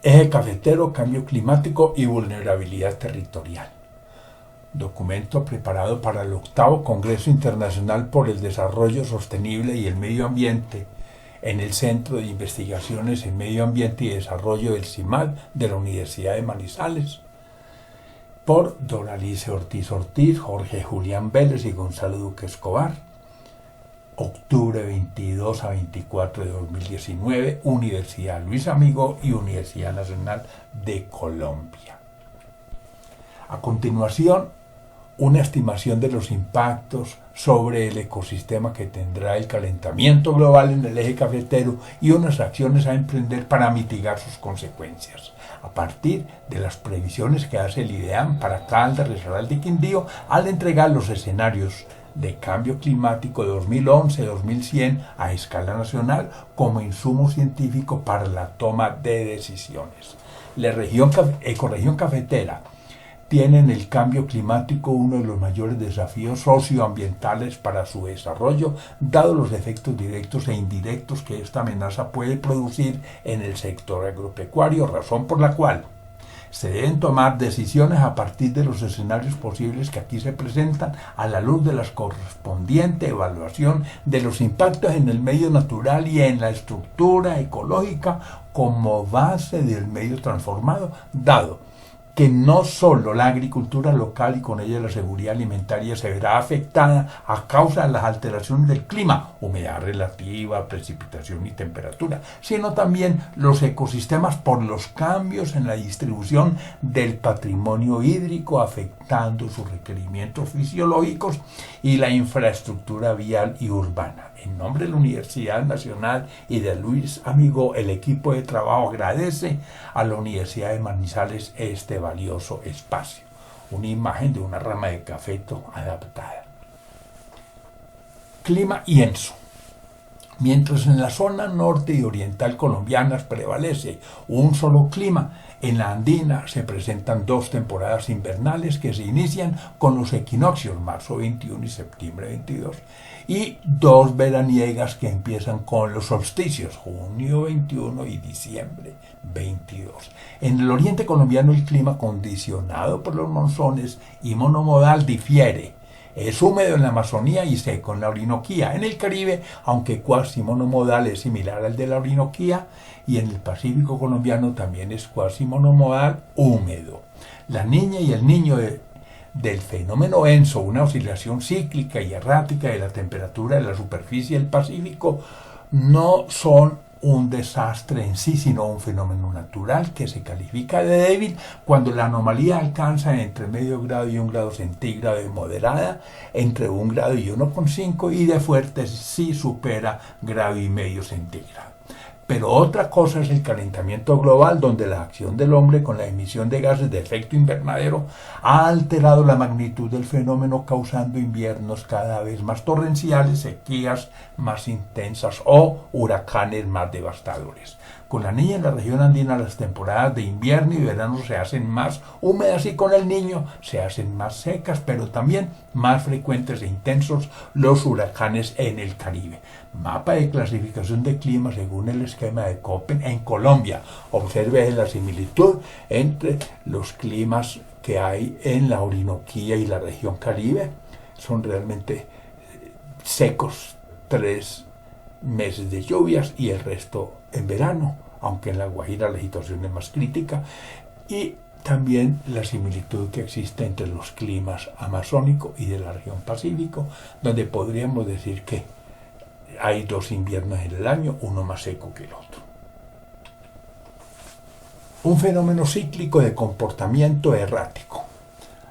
Eje cafetero, cambio climático y vulnerabilidad territorial. Documento preparado para el 8º Congreso Internacional por el Desarrollo Sostenible y el Medio Ambiente en el Centro de Investigaciones en Medio Ambiente y Desarrollo del CIMAD de la Universidad de Manizales, por Doralice Ortiz Ortiz, Jorge Julián Vélez y Gonzalo Duque Escobar. Octubre 22 a 24 de 2019, Universidad Luis Amigo y Universidad Nacional de Colombia. A continuación, una estimación de los impactos sobre el ecosistema que tendrá el calentamiento global en el eje cafetero y unas acciones a emprender para mitigar sus consecuencias, a partir de las previsiones que hace el IDEAM para Caldas, Risaralda y Quindío al entregar los escenarios de cambio climático de 2011-2100 a escala nacional como insumo científico para la toma de decisiones. La ecorregión cafetera tiene en el cambio climático uno de los mayores desafíos socioambientales para su desarrollo, dado los efectos directos e indirectos que esta amenaza puede producir en el sector agropecuario, razón por la cual se deben tomar decisiones a partir de los escenarios posibles que aquí se presentan a la luz de la correspondiente evaluación de los impactos en el medio natural y en la estructura ecológica como base del medio transformado, dado que no solo la agricultura local y con ella la seguridad alimentaria se verá afectada a causa de las alteraciones del clima, humedad relativa, precipitación y temperatura, sino también los ecosistemas por los cambios en la distribución del patrimonio hídrico, afectando sus requerimientos fisiológicos y la infraestructura vial y urbana. En nombre de la Universidad Nacional y de Luis Amigo, el equipo de trabajo agradece a la Universidad de Manizales este valioso espacio. Una imagen de una rama de cafeto adaptada. Clima y ENSO. Mientras en la zona norte y oriental colombianas prevalece un solo clima, en la andina se presentan dos temporadas invernales que se inician con los equinoccios, marzo 21 y septiembre 22, y dos veraniegas que empiezan con los solsticios, junio 21 y diciembre 22. En el oriente colombiano el clima, condicionado por los monzones y monomodal, difiere. Es húmedo en la Amazonía y seco en la Orinoquía. En el Caribe, aunque cuasi monomodal, es similar al de la Orinoquía, y en el Pacífico colombiano también es cuasi monomodal húmedo. La niña y el niño del fenómeno ENSO, una oscilación cíclica y errática de la temperatura de la superficie del Pacífico, no son un desastre en sí, sino un fenómeno natural que se califica de débil cuando la anomalía alcanza entre medio grado y 1 grado centígrado, de moderada entre 1 grado y 1,5 y de fuerte si supera grado y medio centígrado. Pero otra cosa es el calentamiento global, donde la acción del hombre con la emisión de gases de efecto invernadero ha alterado la magnitud del fenómeno, causando inviernos cada vez más torrenciales, sequías más intensas o huracanes más devastadores. Con la niña en la región andina las temporadas de invierno y verano se hacen más húmedas y con el niño se hacen más secas, pero también más frecuentes e intensos los huracanes en el Caribe. Mapa de clasificación de clima según el esquema de Köppen en Colombia. Observe la similitud entre los climas que hay en la Orinoquía y la región Caribe. Son realmente secos, 3 meses de lluvias y el resto en verano, aunque en la Guajira la situación es más crítica. Y también la similitud que existe entre los climas amazónico y de la región Pacífico, donde podríamos decir que hay 2 inviernos en el año, uno más seco que el otro. Un fenómeno cíclico de comportamiento errático.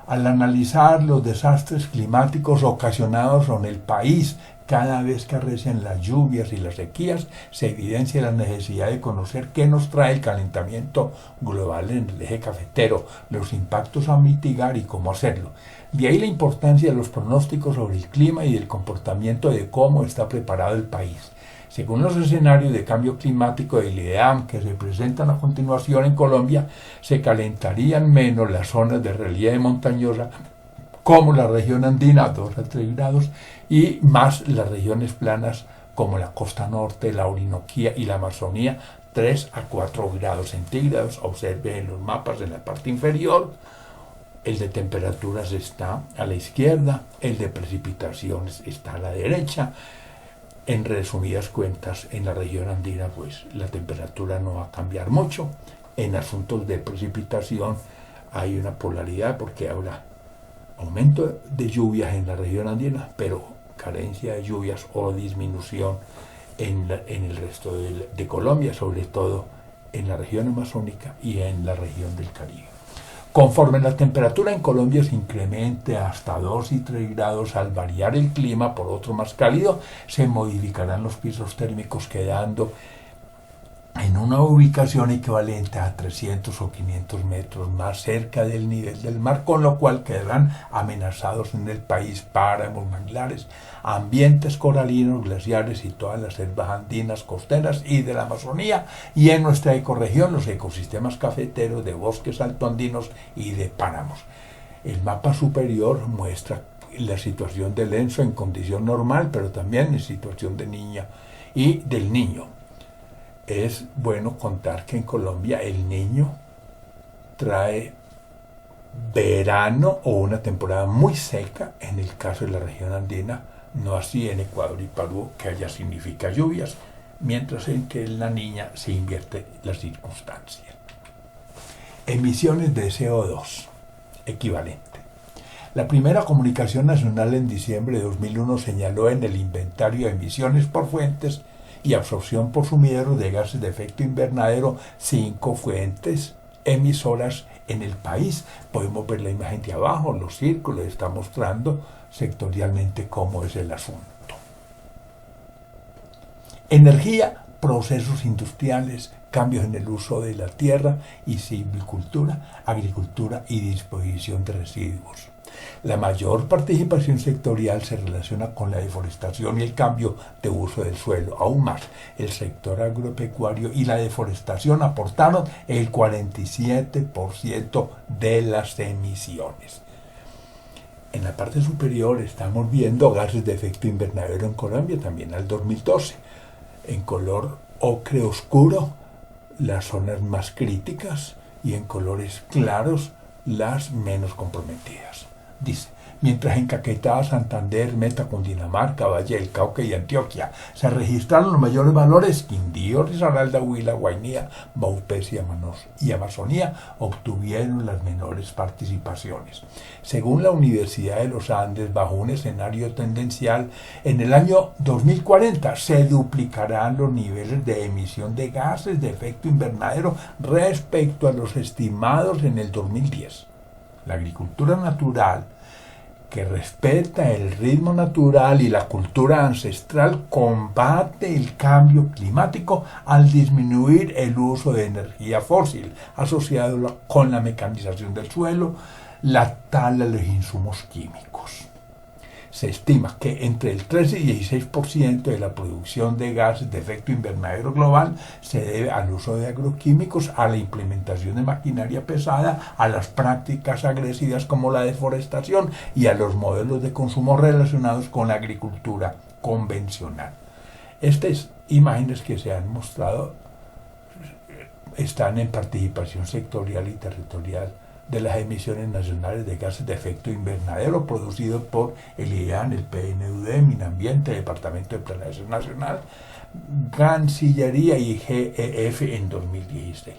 Al analizar los desastres climáticos ocasionados en el país cada vez que arrecian las lluvias y las sequías, se evidencia la necesidad de conocer qué nos trae el calentamiento global en el eje cafetero, los impactos a mitigar y cómo hacerlo. De ahí la importancia de los pronósticos sobre el clima y del comportamiento de cómo está preparado el país. Según los escenarios de cambio climático del IDEAM que se presentan a continuación en Colombia, se calentarían menos las zonas de relieve montañosa, como la región andina, 2 a 3 grados, y más las regiones planas como la costa norte, la Orinoquía y la Amazonía, 3 a 4 grados centígrados. Observe en los mapas en la parte inferior. El de temperaturas está a la izquierda, el de precipitaciones está a la derecha. En resumidas cuentas, en la región andina, pues la temperatura no va a cambiar mucho. En asuntos de precipitación hay una polaridad porque habrá aumento de lluvias en la región andina, pero carencia de lluvias o disminución en el resto de Colombia, sobre todo en la región amazónica y en la región del Caribe. Conforme la temperatura en Colombia se incremente hasta 2 y 3 grados al variar el clima por otro más cálido, se modificarán los pisos térmicos quedando en una ubicación equivalente a 300 o 500 metros más cerca del nivel del mar, con lo cual quedarán amenazados en el país páramos, manglares, ambientes coralinos, glaciares y todas las selvas andinas costeras y de la Amazonía, y en nuestra ecorregión los ecosistemas cafeteros de bosques altoandinos y de páramos. El mapa superior muestra la situación del Enso en condición normal, pero también en situación de niña y del niño. Es bueno contar que en Colombia el Niño trae verano o una temporada muy seca en el caso de la región andina, no así en Ecuador y Perú, que allá significa lluvias, mientras en que en la Niña se invierte la circunstancia. Emisiones de CO2 equivalente. La primera comunicación nacional en diciembre de 2001 señaló en el inventario de emisiones por fuentes y absorción por sumideros de gases de efecto invernadero 5 fuentes emisoras en el país. Podemos ver la imagen de abajo, los círculos, está mostrando sectorialmente cómo es el asunto. Energía, procesos industriales, cambios en el uso de la tierra y silvicultura, agricultura y disposición de residuos. La mayor participación sectorial se relaciona con la deforestación y el cambio de uso del suelo. Aún más, el sector agropecuario y la deforestación aportaron el 47% de las emisiones. En la parte superior estamos viendo gases de efecto invernadero en Colombia también al 2012. En color ocre oscuro, las zonas más críticas, y en colores claros, las menos comprometidas. Dice, mientras en Caquetá, Santander, Meta, Cundinamarca, Valle del Cauca y Antioquia se registraron los mayores valores, Quindío, Risaralda, Huila, Guainía, Maupés y Amazonía obtuvieron las menores participaciones. Según la Universidad de los Andes, bajo un escenario tendencial, en el año 2040 se duplicarán los niveles de emisión de gases de efecto invernadero respecto a los estimados en el 2010. La agricultura natural, que respeta el ritmo natural y la cultura ancestral, combate el cambio climático al disminuir el uso de energía fósil asociado con la mecanización del suelo, la tala de los insumos químicos. Se estima que entre el 13 y 16% de la producción de gases de efecto invernadero global se debe al uso de agroquímicos, a la implementación de maquinaria pesada, a las prácticas agresivas como la deforestación y a los modelos de consumo relacionados con la agricultura convencional. Estas imágenes que se han mostrado están en participación sectorial y territorial de las emisiones nacionales de gases de efecto invernadero producidos por el IDEAN, el PNUD, Minambiente, Departamento de Planeación Nacional, Cancillería y GEF en 2016.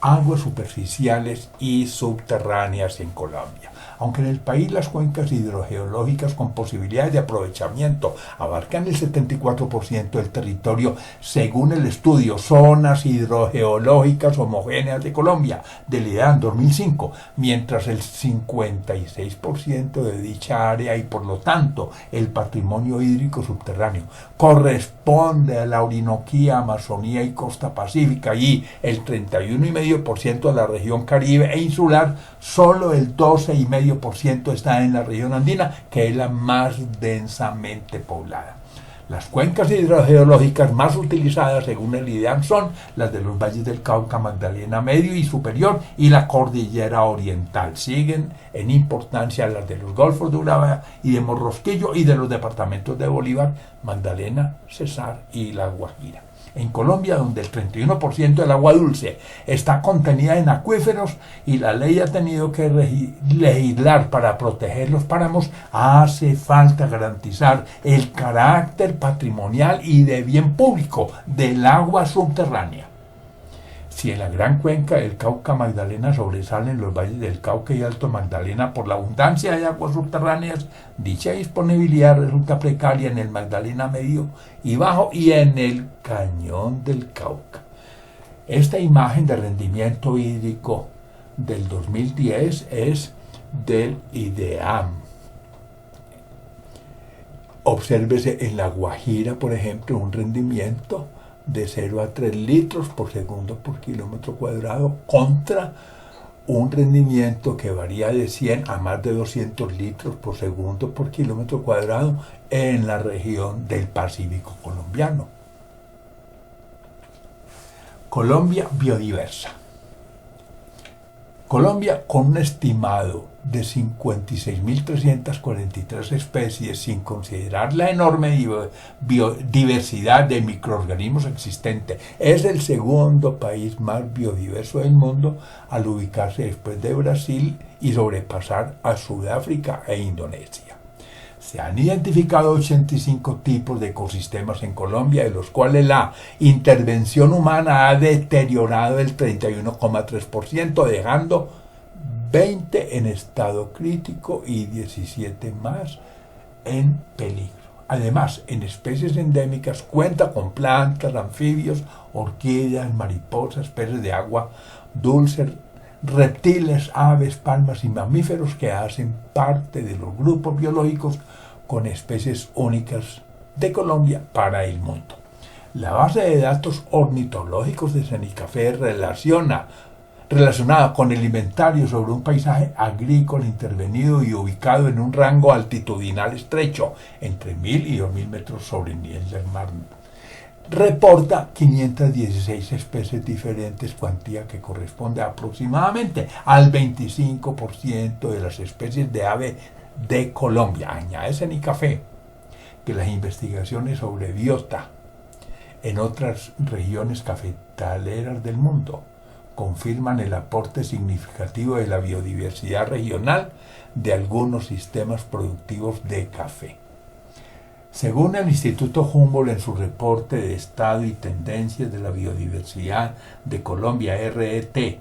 Aguas superficiales y subterráneas en Colombia. Aunque en el país las cuencas hidrogeológicas con posibilidades de aprovechamiento abarcan el 74% del territorio, según el estudio Zonas Hidrogeológicas Homogéneas de Colombia, del IDEAN 2005, mientras el 56% de dicha área y por lo tanto el patrimonio hídrico subterráneo corresponde a la Orinoquía, Amazonía y Costa Pacífica, y el 31,5% de la región Caribe e insular, solo el 12,5% está en la región andina, que es la más densamente poblada. Las cuencas hidrogeológicas más utilizadas según el IDEAN son las de los valles del Cauca, Magdalena Medio y Superior y la Cordillera Oriental. Siguen en importancia las de los golfos de Urabá y de Morrosquillo y de los departamentos de Bolívar, Magdalena, Cesar y La Guajira. En Colombia, donde el 31% del agua dulce está contenida en acuíferos y la ley ha tenido que legislar para proteger los páramos, hace falta garantizar el carácter patrimonial y de bien público del agua subterránea. Si en la gran cuenca del Cauca Magdalena sobresalen los valles del Cauca y Alto Magdalena por la abundancia de aguas subterráneas, dicha disponibilidad resulta precaria en el Magdalena medio y bajo y en el cañón del Cauca. Esta imagen de rendimiento hídrico del 2010 es del IDEAM. Obsérvese en La Guajira, por ejemplo, un rendimiento de 0 a 3 litros por segundo por kilómetro cuadrado contra un rendimiento que varía de 100 a más de 200 litros por segundo por kilómetro cuadrado en la región del Pacífico colombiano. Colombia biodiversa. Colombia, con un estimado de 56.343 especies, sin considerar la enorme biodiversidad de microorganismos existentes, es el segundo país más biodiverso del mundo al ubicarse después de Brasil y sobrepasar a Sudáfrica e Indonesia. Se han identificado 85 tipos de ecosistemas en Colombia, de los cuales la intervención humana ha deteriorado el 31,3%, dejando 20 en estado crítico y 17 más en peligro. Además, en especies endémicas cuenta con plantas, anfibios, orquídeas, mariposas, peces de agua dulce, reptiles, aves, palmas y mamíferos que hacen parte de los grupos biológicos con especies únicas de Colombia para el mundo. La base de datos ornitológicos de Cenicafé relacionada con el inventario sobre un paisaje agrícola intervenido y ubicado en un rango altitudinal estrecho entre 1.000 y 2.000 metros sobre el nivel del mar, reporta 516 especies diferentes, cuantía que corresponde aproximadamente al 25% de las especies de ave de Colombia. Añade Cenicafé que las investigaciones sobre biota en otras regiones cafetaleras del mundo confirman el aporte significativo de la biodiversidad regional de algunos sistemas productivos de café. Según el Instituto Humboldt en su reporte de Estado y Tendencias de la Biodiversidad de Colombia, RET,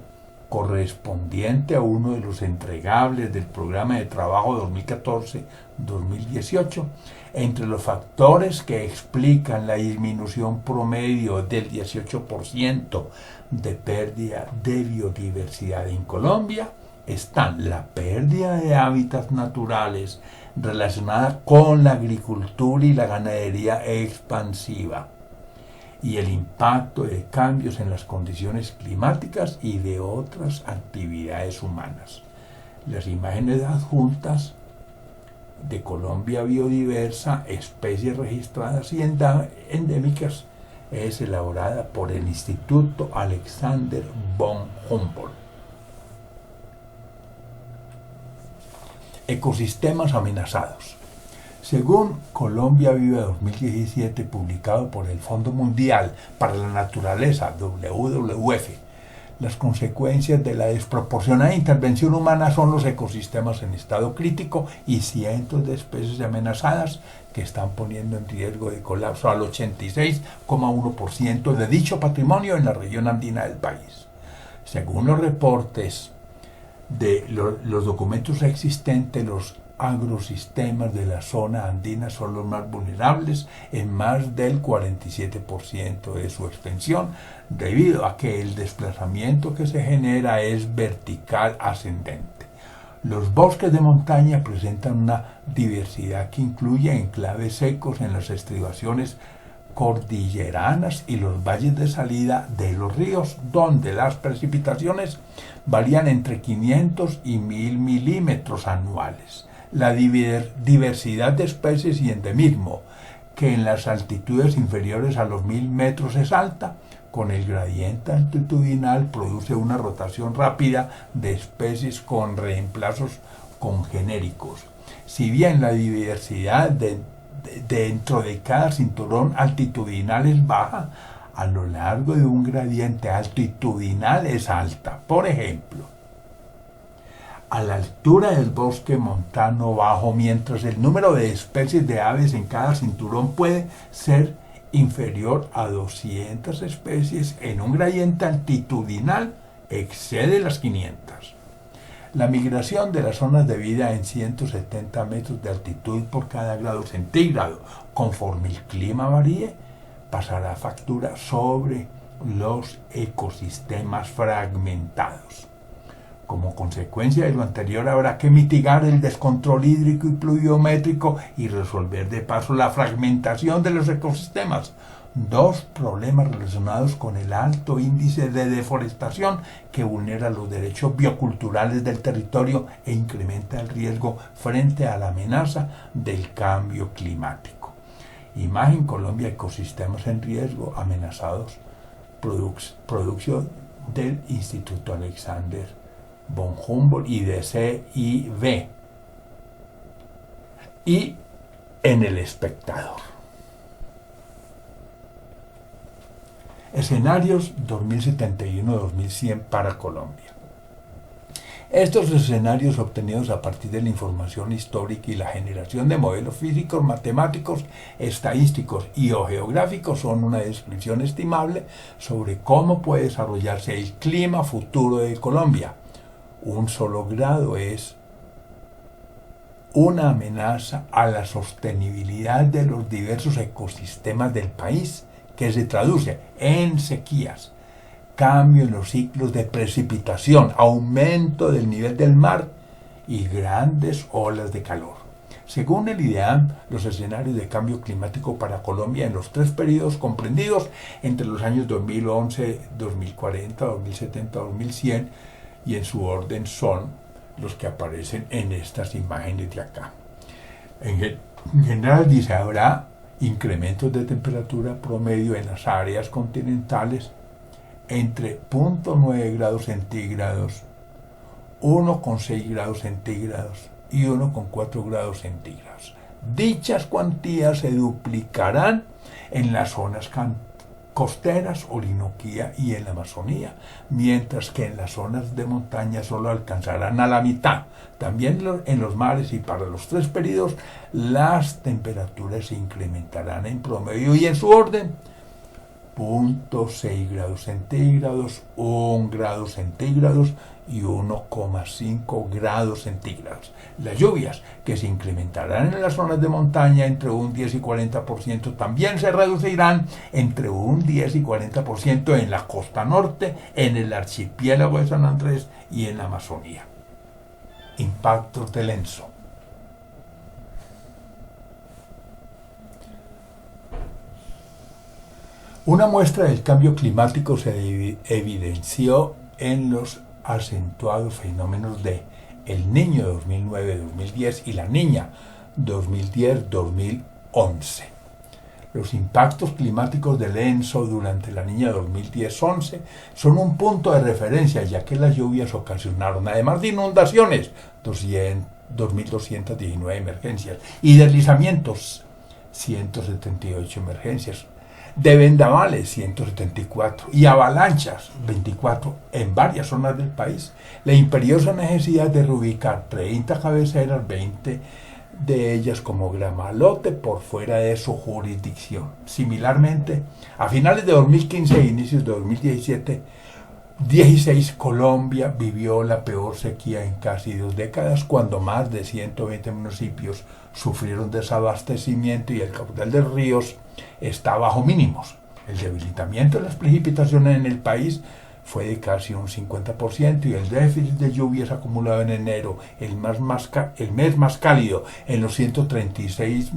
correspondiente a uno de los entregables del Programa de Trabajo 2014-2018, entre los factores que explican la disminución promedio del 18% de pérdida de biodiversidad en Colombia, están la pérdida de hábitats naturales relacionada con la agricultura y la ganadería expansiva, y el impacto de cambios en las condiciones climáticas y de otras actividades humanas. Las imágenes adjuntas de Colombia biodiversa, especies registradas y endémicas, es elaborada por el Instituto Alexander von Humboldt. Ecosistemas amenazados. Según Colombia Viva 2017, publicado por el Fondo Mundial para la Naturaleza, WWF, las consecuencias de la desproporcionada intervención humana son los ecosistemas en estado crítico y cientos de especies amenazadas que están poniendo en riesgo de colapso al 86,1% de dicho patrimonio en la región andina del país. Según los reportes de los documentos existentes, los agrosistemas de la zona andina son los más vulnerables en más del 47% de su extensión, debido a que el desplazamiento que se genera es vertical ascendente. Los bosques de montaña presentan una diversidad que incluye enclaves secos en las estribaciones cordilleranas y los valles de salida de los ríos, donde las precipitaciones varían entre 500 y 1.000 milímetros anuales. La diversidad de especies y endemismo, que en las altitudes inferiores a los 1.000 metros es alta, con el gradiente altitudinal produce una rotación rápida de especies con reemplazos congenéricos. Si bien la diversidad dentro de cada cinturón altitudinal es baja, a lo largo de un gradiente altitudinal es alta. Por ejemplo, a la altura del bosque montano bajo, mientras el número de especies de aves en cada cinturón puede ser inferior a 200 especies, en un gradiente altitudinal excede las 500. La migración de las zonas de vida en 170 metros de altitud por cada grado centígrado, conforme el clima varíe, pasará factura sobre los ecosistemas fragmentados. Como consecuencia de lo anterior, habrá que mitigar el descontrol hídrico y pluviométrico y resolver de paso la fragmentación de los ecosistemas, dos problemas relacionados con el alto índice de deforestación que vulnera los derechos bioculturales del territorio e incrementa el riesgo frente a la amenaza del cambio climático. Imagen Colombia, ecosistemas en riesgo amenazados, producción del Instituto Alexander von Humboldt y de CIV. Y en El Espectador. Escenarios 2071-2100 para Colombia. Estos escenarios, obtenidos a partir de la información histórica y la generación de modelos físicos, matemáticos, estadísticos y o geográficos, son una descripción estimable sobre cómo puede desarrollarse el clima futuro de Colombia. Un solo grado es una amenaza a la sostenibilidad de los diversos ecosistemas del país, que se traduce en sequías, cambio en los ciclos de precipitación, aumento del nivel del mar y grandes olas de calor. Según el IDEAM, los escenarios de cambio climático para Colombia en los tres periodos comprendidos entre los años 2011, 2040, 2070, 2100 y en su orden son los que aparecen en estas imágenes de acá. En general dice, habrá incrementos de temperatura promedio en las áreas continentales entre 0.9 grados centígrados, 1,6 grados centígrados y 1,4 grados centígrados. Dichas cuantías se duplicarán en las zonas costeras, Orinoquía y en la Amazonía, mientras que en las zonas de montaña solo alcanzarán a la mitad. También en los mares y para los tres periodos las temperaturas se incrementarán en promedio y en su orden 0.6 grados centígrados, 1 grado centígrados y 1,5 grados centígrados. Las lluvias, que se incrementarán en las zonas de montaña entre un 10 y 40%, también se reducirán entre un 10 y 40% en la costa norte, en el archipiélago de San Andrés y en la Amazonía. Impactos del ENSO. Una muestra del cambio climático se evidenció en los acentuados fenómenos de El Niño 2009-2010 y La Niña 2010-2011. Los impactos climáticos del ENSO durante La Niña 2010-11 son un punto de referencia, ya que las lluvias ocasionaron, además de inundaciones, 2.219 emergencias, y deslizamientos, 178 emergencias, de vendavales, 174, y avalanchas, 24, en varias zonas del país. La imperiosa necesidad de reubicar 30 cabeceras, 20 de ellas como Gramalote, por fuera de su jurisdicción. Similarmente, a finales de 2015 e inicios de 2017, 16 Colombia vivió la peor sequía en casi 2 décadas, cuando más de 120 municipios sufrieron desabastecimiento y el caudal de ríos está bajo mínimos. El debilitamiento de las precipitaciones en el país fue de casi un 50% y el déficit de lluvias acumulado en enero, el mes más cálido en los 136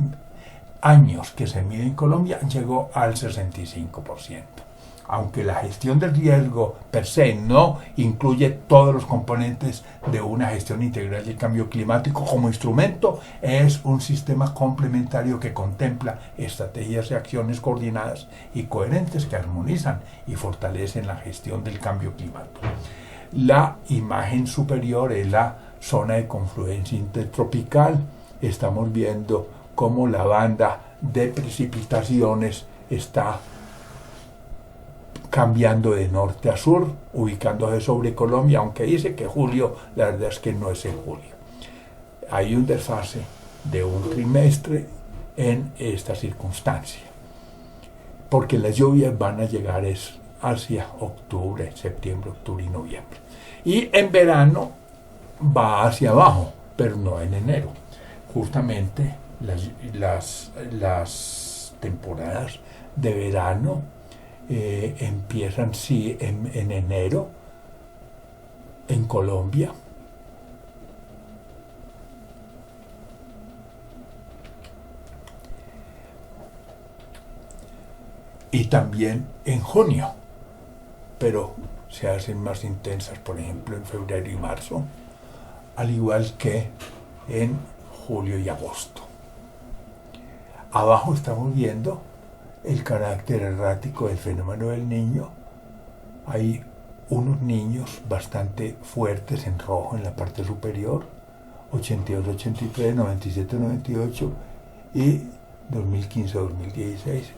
años que se mide en Colombia, llegó al 65%. Aunque la gestión del riesgo per se no incluye todos los componentes de una gestión integral del cambio climático, como instrumento es un sistema complementario que contempla estrategias y acciones coordinadas y coherentes que armonizan y fortalecen la gestión del cambio climático. La imagen superior es la zona de confluencia intertropical. Estamos viendo cómo la banda de precipitaciones está cambiando de norte a sur, ubicándose sobre Colombia, aunque dice que julio, la verdad es que no es en julio. Hay un desfase de un trimestre en esta circunstancia, porque las lluvias van a llegar hacia octubre, septiembre, octubre y noviembre. Y en verano va hacia abajo, pero no en enero. Justamente las temporadas de verano empiezan sí en enero en Colombia. Y también en junio, pero se hacen más intensas, por ejemplo, en febrero y marzo, al igual que en julio y agosto. Abajo estamos viendo el carácter errático del fenómeno del Niño. Hay unos niños bastante fuertes en rojo en la parte superior, 82, 83, 97, 98 y 2015, 2016,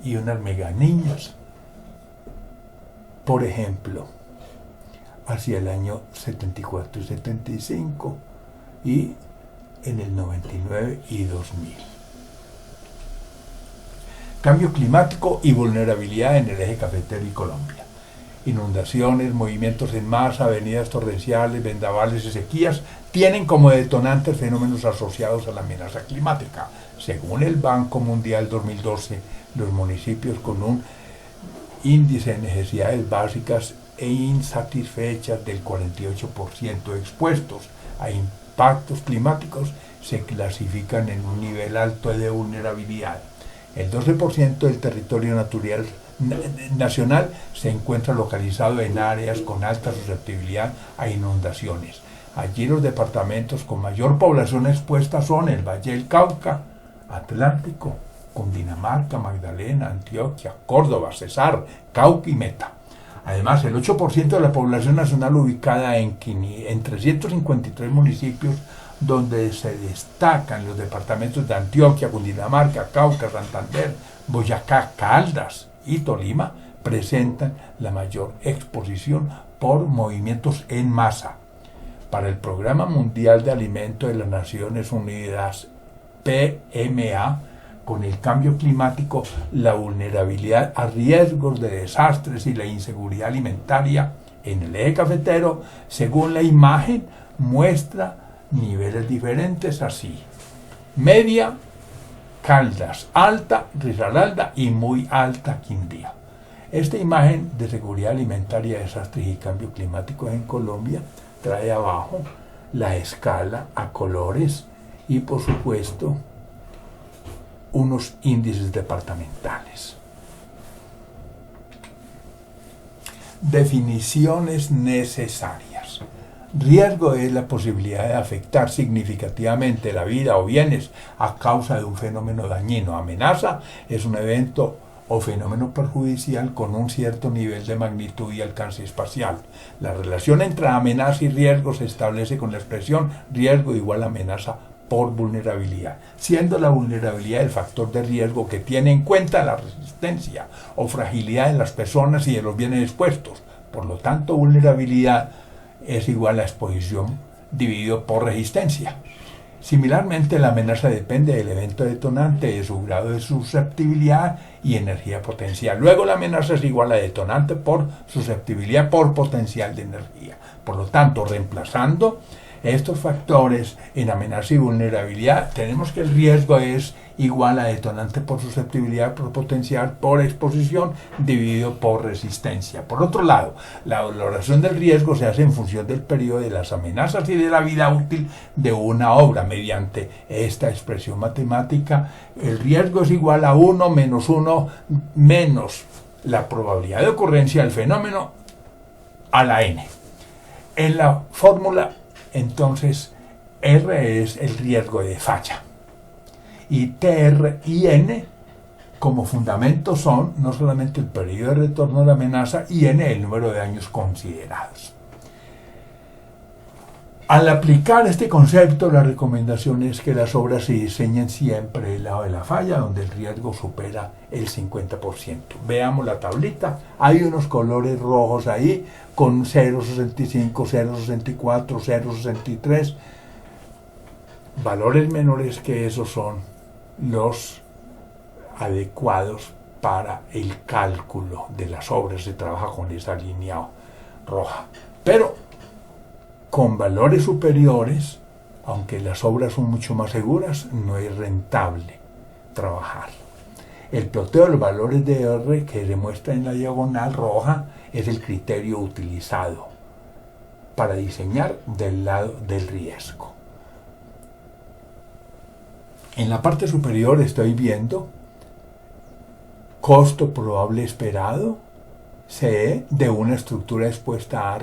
y unas mega niñas. Por ejemplo, hacia el año 74 y 75 y en el 99 y 2000. Cambio climático y vulnerabilidad en el eje cafetero y Colombia. Inundaciones, movimientos en masa, avenidas torrenciales, vendavales y sequías tienen como detonantes fenómenos asociados a la amenaza climática. Según el Banco Mundial 2012, los municipios con un índice de necesidades básicas e insatisfechas del 48% expuestos a impactos climáticos se clasifican en un nivel alto de vulnerabilidad. El 12% del territorio nacional se encuentra localizado en áreas con alta susceptibilidad a inundaciones. Allí los departamentos con mayor población expuesta son el Valle del Cauca, Atlántico, Cundinamarca, Magdalena, Antioquia, Córdoba, Cesar, Cauca y Meta. Además, el 8% de la población nacional ubicada en 353 municipios, donde se destacan los departamentos de Antioquia, Cundinamarca, Cauca, Santander, Boyacá, Caldas y Tolima, presentan la mayor exposición por movimientos en masa. Para el Programa Mundial de Alimentos de las Naciones Unidas, PMA, con el cambio climático, la vulnerabilidad a riesgos de desastres y la inseguridad alimentaria en el eje cafetero, según la imagen, muestra niveles diferentes así: media, Caldas; alta, Risaralda; y muy alta, Quindío. Esta imagen de seguridad alimentaria, desastres y cambio climático en Colombia trae abajo la escala a colores y, por supuesto, unos índices departamentales. Definiciones necesarias. Riesgo es la posibilidad de afectar significativamente la vida o bienes a causa de un fenómeno dañino. Amenaza es un evento o fenómeno perjudicial con un cierto nivel de magnitud y alcance espacial. La relación entre amenaza y riesgo se establece con la expresión riesgo igual a amenaza por vulnerabilidad, siendo la vulnerabilidad el factor de riesgo que tiene en cuenta la resistencia o fragilidad de las personas y de los bienes expuestos. Por lo tanto, vulnerabilidad es igual a exposición dividido por resistencia. Similarmente, la amenaza depende del evento detonante, de su grado de susceptibilidad y energía potencial. Luego, la amenaza es igual a detonante por susceptibilidad por potencial de energía. Por lo tanto, reemplazando estos factores en amenaza y vulnerabilidad, tenemos que el riesgo es igual a detonante por susceptibilidad por potencial por exposición dividido por resistencia. Por otro lado, la valoración del riesgo se hace en función del periodo de las amenazas y de la vida útil de una obra. Mediante esta expresión matemática, el riesgo es igual a 1 menos 1 menos la probabilidad de ocurrencia del fenómeno a la n. En la fórmula, entonces, R es el riesgo de falla. Y TR y N como fundamento son no solamente el periodo de retorno de la amenaza y N el número de años considerados. Al aplicar este concepto, la recomendación es que las obras se diseñen siempre del lado de la falla, donde el riesgo supera el 50%. Veamos la tablita. Hay unos colores rojos ahí con 0,65, 0,64, 0,63. Valores menores que esos son los adecuados para el cálculo de las obras. Se trabaja con esa línea roja. Pero con valores superiores, aunque las obras son mucho más seguras, no es rentable trabajar. El ploteo de los valores de R que se muestra en la diagonal roja es el criterio utilizado para diseñar del lado del riesgo. En la parte superior estoy viendo costo probable esperado, CE, de una estructura expuesta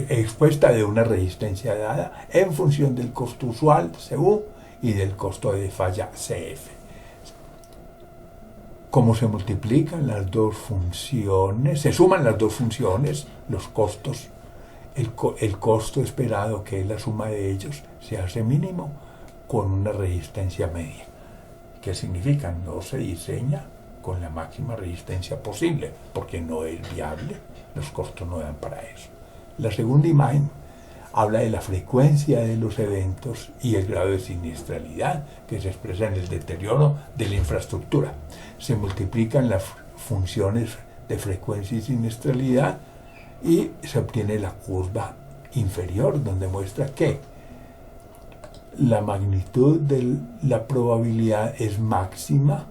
expuesta de una resistencia dada en función del costo usual, CU, y del costo de falla, CF. Como se multiplican las dos funciones, se suman las dos funciones, los costos, el costo esperado, que es la suma de ellos, se hace mínimo con una resistencia media. ¿Qué significa? No se diseña con la máxima resistencia posible, porque no es viable, los costos no dan para eso. La segunda imagen habla de la frecuencia de los eventos y el grado de siniestralidad que se expresa en el deterioro de la infraestructura. Se multiplican las funciones de frecuencia y siniestralidad y se obtiene la curva inferior, donde muestra que la magnitud de la probabilidad es máxima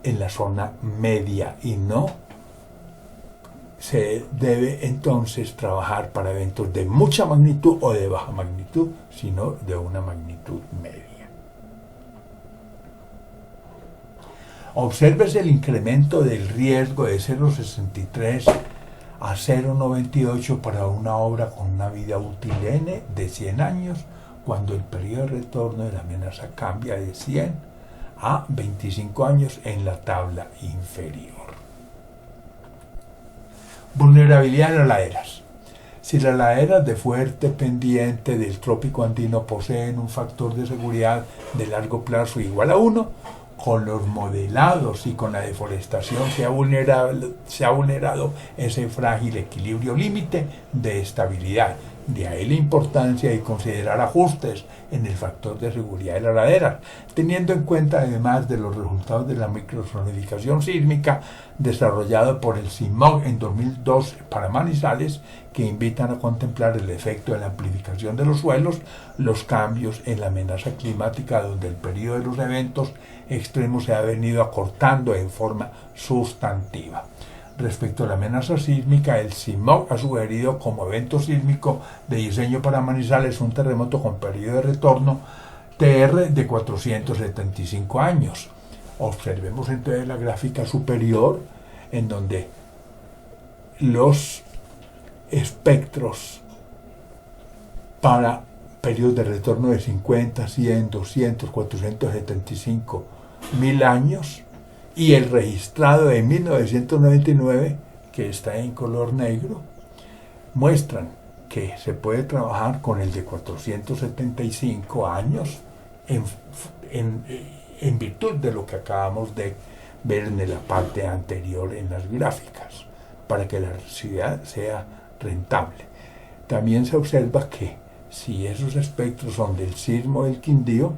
en la zona media y no se debe entonces trabajar para eventos de mucha magnitud o de baja magnitud, sino de una magnitud media. Obsérvese el incremento del riesgo de 0,63 a 0,98 para una obra con una vida útil N de 100 años, cuando el periodo de retorno de la amenaza cambia de 100 a 25 años en la tabla inferior. Vulnerabilidad de las laderas. Si las laderas de fuerte pendiente del trópico andino poseen un factor de seguridad de largo plazo igual a 1, con los modelados y con la deforestación se ha vulnerado ese frágil equilibrio límite de estabilidad. De ahí la importancia de considerar ajustes en el factor de seguridad de las laderas, teniendo en cuenta además de los resultados de la microsonificación sísmica desarrollado por el CIMOG en 2002 para Manizales, que invitan a contemplar el efecto de la amplificación de los suelos, los cambios en la amenaza climática, donde el periodo de los eventos extremos se ha venido acortando en forma sustantiva. Respecto a la amenaza sísmica, el CIMOG ha sugerido como evento sísmico de diseño para Manizales un terremoto con periodo de retorno TR de 475 años. Observemos entonces la gráfica superior, en donde los espectros para periodos de retorno de 50, 100, 200, 475 mil años y el registrado de 1999, que está en color negro, muestran que se puede trabajar con el de 475 años en virtud de lo que acabamos de ver en la parte anterior en las gráficas, para que la ciudad sea rentable. También se observa que si esos espectros son del sismo del Quindío,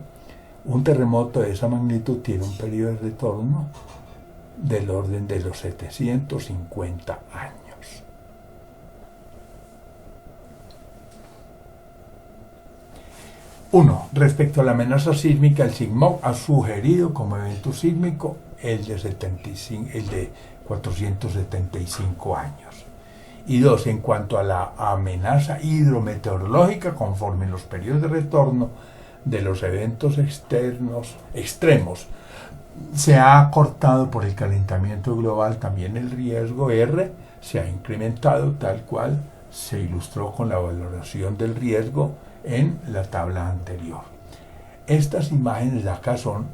un terremoto de esa magnitud tiene un periodo de retorno del orden de los 750 años. Uno, respecto a la amenaza sísmica, el CIMOG ha sugerido como evento sísmico el de 475 años. Y dos, en cuanto a la amenaza hidrometeorológica, conforme los periodos de retorno de los eventos extremos se ha acortado por el calentamiento global, también el riesgo R se ha incrementado, tal cual se ilustró con la valoración del riesgo en la tabla anterior. Estas imágenes de acá son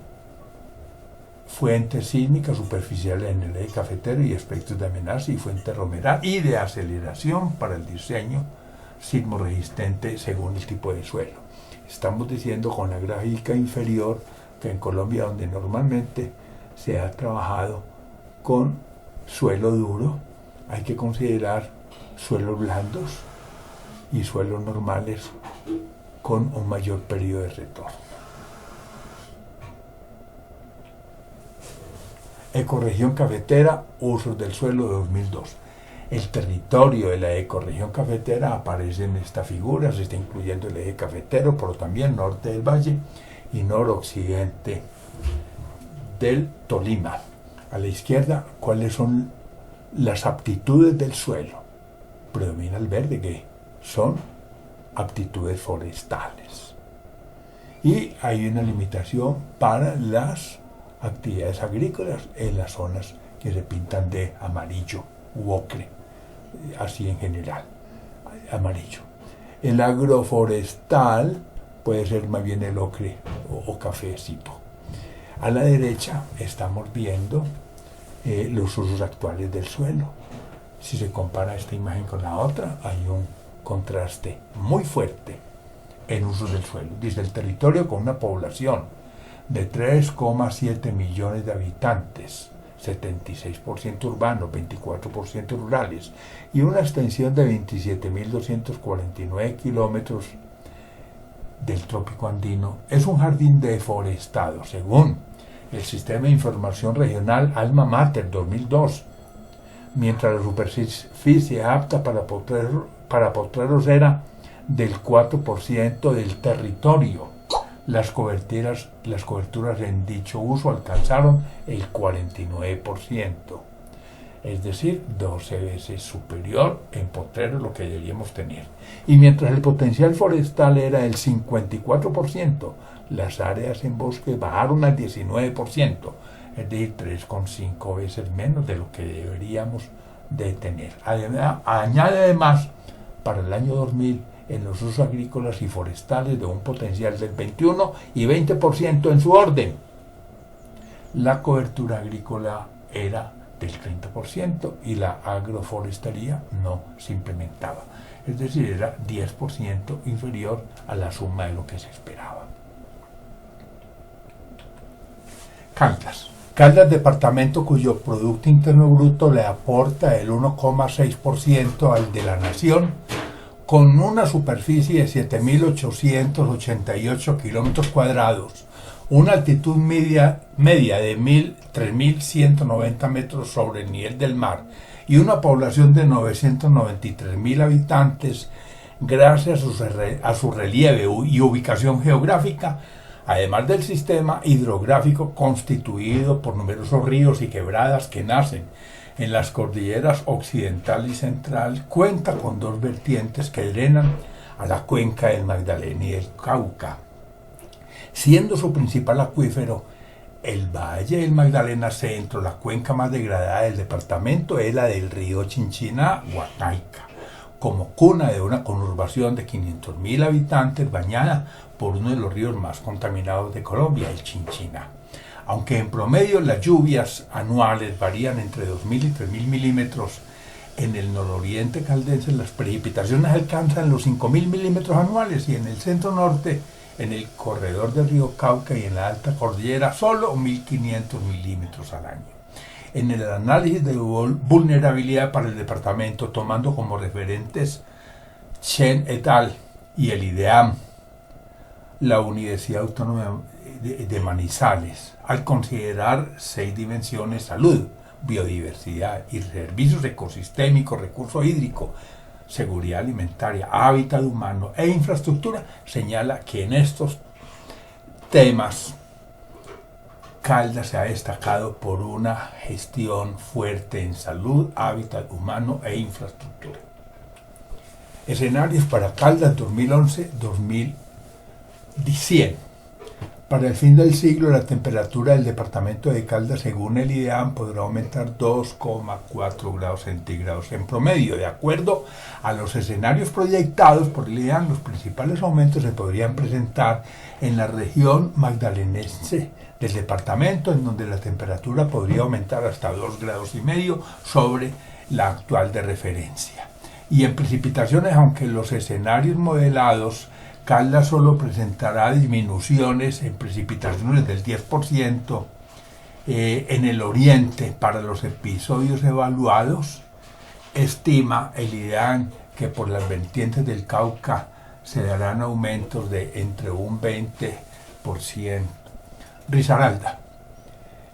fuentes sísmicas superficiales en el eje cafetero y espectros de amenaza y fuente romeral y de aceleración para el diseño sismorresistente según el tipo de suelo. Estamos diciendo con la gráfica inferior que en Colombia, donde normalmente se ha trabajado con suelo duro, hay que considerar suelos blandos y suelos normales con un mayor periodo de retorno. Ecorregión cafetera, usos del suelo 2002. El territorio de la ecorregión cafetera aparece en esta figura, se está incluyendo el eje cafetero, pero también norte del valle y noroccidente del Tolima. A la izquierda, ¿cuáles son las aptitudes del suelo? Predomina el verde, que son aptitudes forestales. Y hay una limitación para las actividades agrícolas en las zonas que se pintan de amarillo u ocre, así en general, amarillo. El agroforestal puede ser más bien el ocre o cafecito. A la derecha estamos viendo los usos actuales del suelo. Si se compara esta imagen con la otra, hay un contraste muy fuerte en usos del suelo. Dice el territorio con una población de 3,7 millones de habitantes, 76% urbanos, 24% rurales, y una extensión de 27.249 kilómetros del trópico andino, es un jardín deforestado, según el Sistema de Información Regional Alma Mater 2002, mientras la superficie apta para potreros era del 4% del territorio. Las coberturas en dicho uso alcanzaron el 49%, es decir, 12 veces superior en potreros lo que deberíamos tener. Y mientras el potencial forestal era del 54%, las áreas en bosque bajaron al 19%, es decir, 3,5 veces menos de lo que deberíamos de tener. Añade además, para el año 2000, en los usos agrícolas y forestales de un potencial del 21 y 20% en su orden. La cobertura agrícola era del 30% y la agroforestería no se implementaba. Es decir, era 10% inferior a la suma de lo que se esperaba. Caldas. Caldas, departamento cuyo Producto Interno Bruto le aporta el 1,6% al de la nación, con una superficie de 7.888 kilómetros cuadrados, una altitud media de 3.190 metros sobre el nivel del mar y una población de 993.000 habitantes, gracias a su relieve y ubicación geográfica, además del sistema hidrográfico constituido por numerosos ríos y quebradas que nacen en las cordilleras occidental y central, cuenta con dos vertientes que drenan a la cuenca del Magdalena y del Cauca, siendo su principal acuífero el Valle del Magdalena Centro. La cuenca más degradada del departamento es la del río Chinchiná-Huacaica, como cuna de una conurbación de 500.000 habitantes bañada por uno de los ríos más contaminados de Colombia, el Chinchiná. Aunque en promedio las lluvias anuales varían entre 2.000 y 3.000 milímetros, en el nororiente caldense las precipitaciones alcanzan los 5.000 milímetros anuales y en el centro-norte, en el corredor del río Cauca y en la alta cordillera, solo 1.500 milímetros al año. En el análisis de vulnerabilidad para el departamento, tomando como referentes Chen et al. Y el IDEAM, la Universidad Autónoma de Manizales, al considerar 6 dimensiones: salud, biodiversidad y servicios ecosistémicos, recurso hídrico, seguridad alimentaria, hábitat humano e infraestructura, señala que en estos temas Caldas se ha destacado por una gestión fuerte en salud, hábitat humano e infraestructura. Escenarios para Caldas 2011-2100. Para el fin del siglo, la temperatura del departamento de Caldas, según el IDEAM, podrá aumentar 2,4 grados centígrados en promedio. De acuerdo a los escenarios proyectados por el IDEAM, los principales aumentos se podrían presentar en la región magdalenense del departamento, en donde la temperatura podría aumentar hasta 2,5 grados sobre la actual de referencia. Y en precipitaciones, aunque los escenarios modelados, Caldas solo presentará disminuciones en precipitaciones del 10% en el oriente para los episodios evaluados. Estima el IDEAM que por las vertientes del Cauca se darán aumentos de entre un 20%. Risaralda.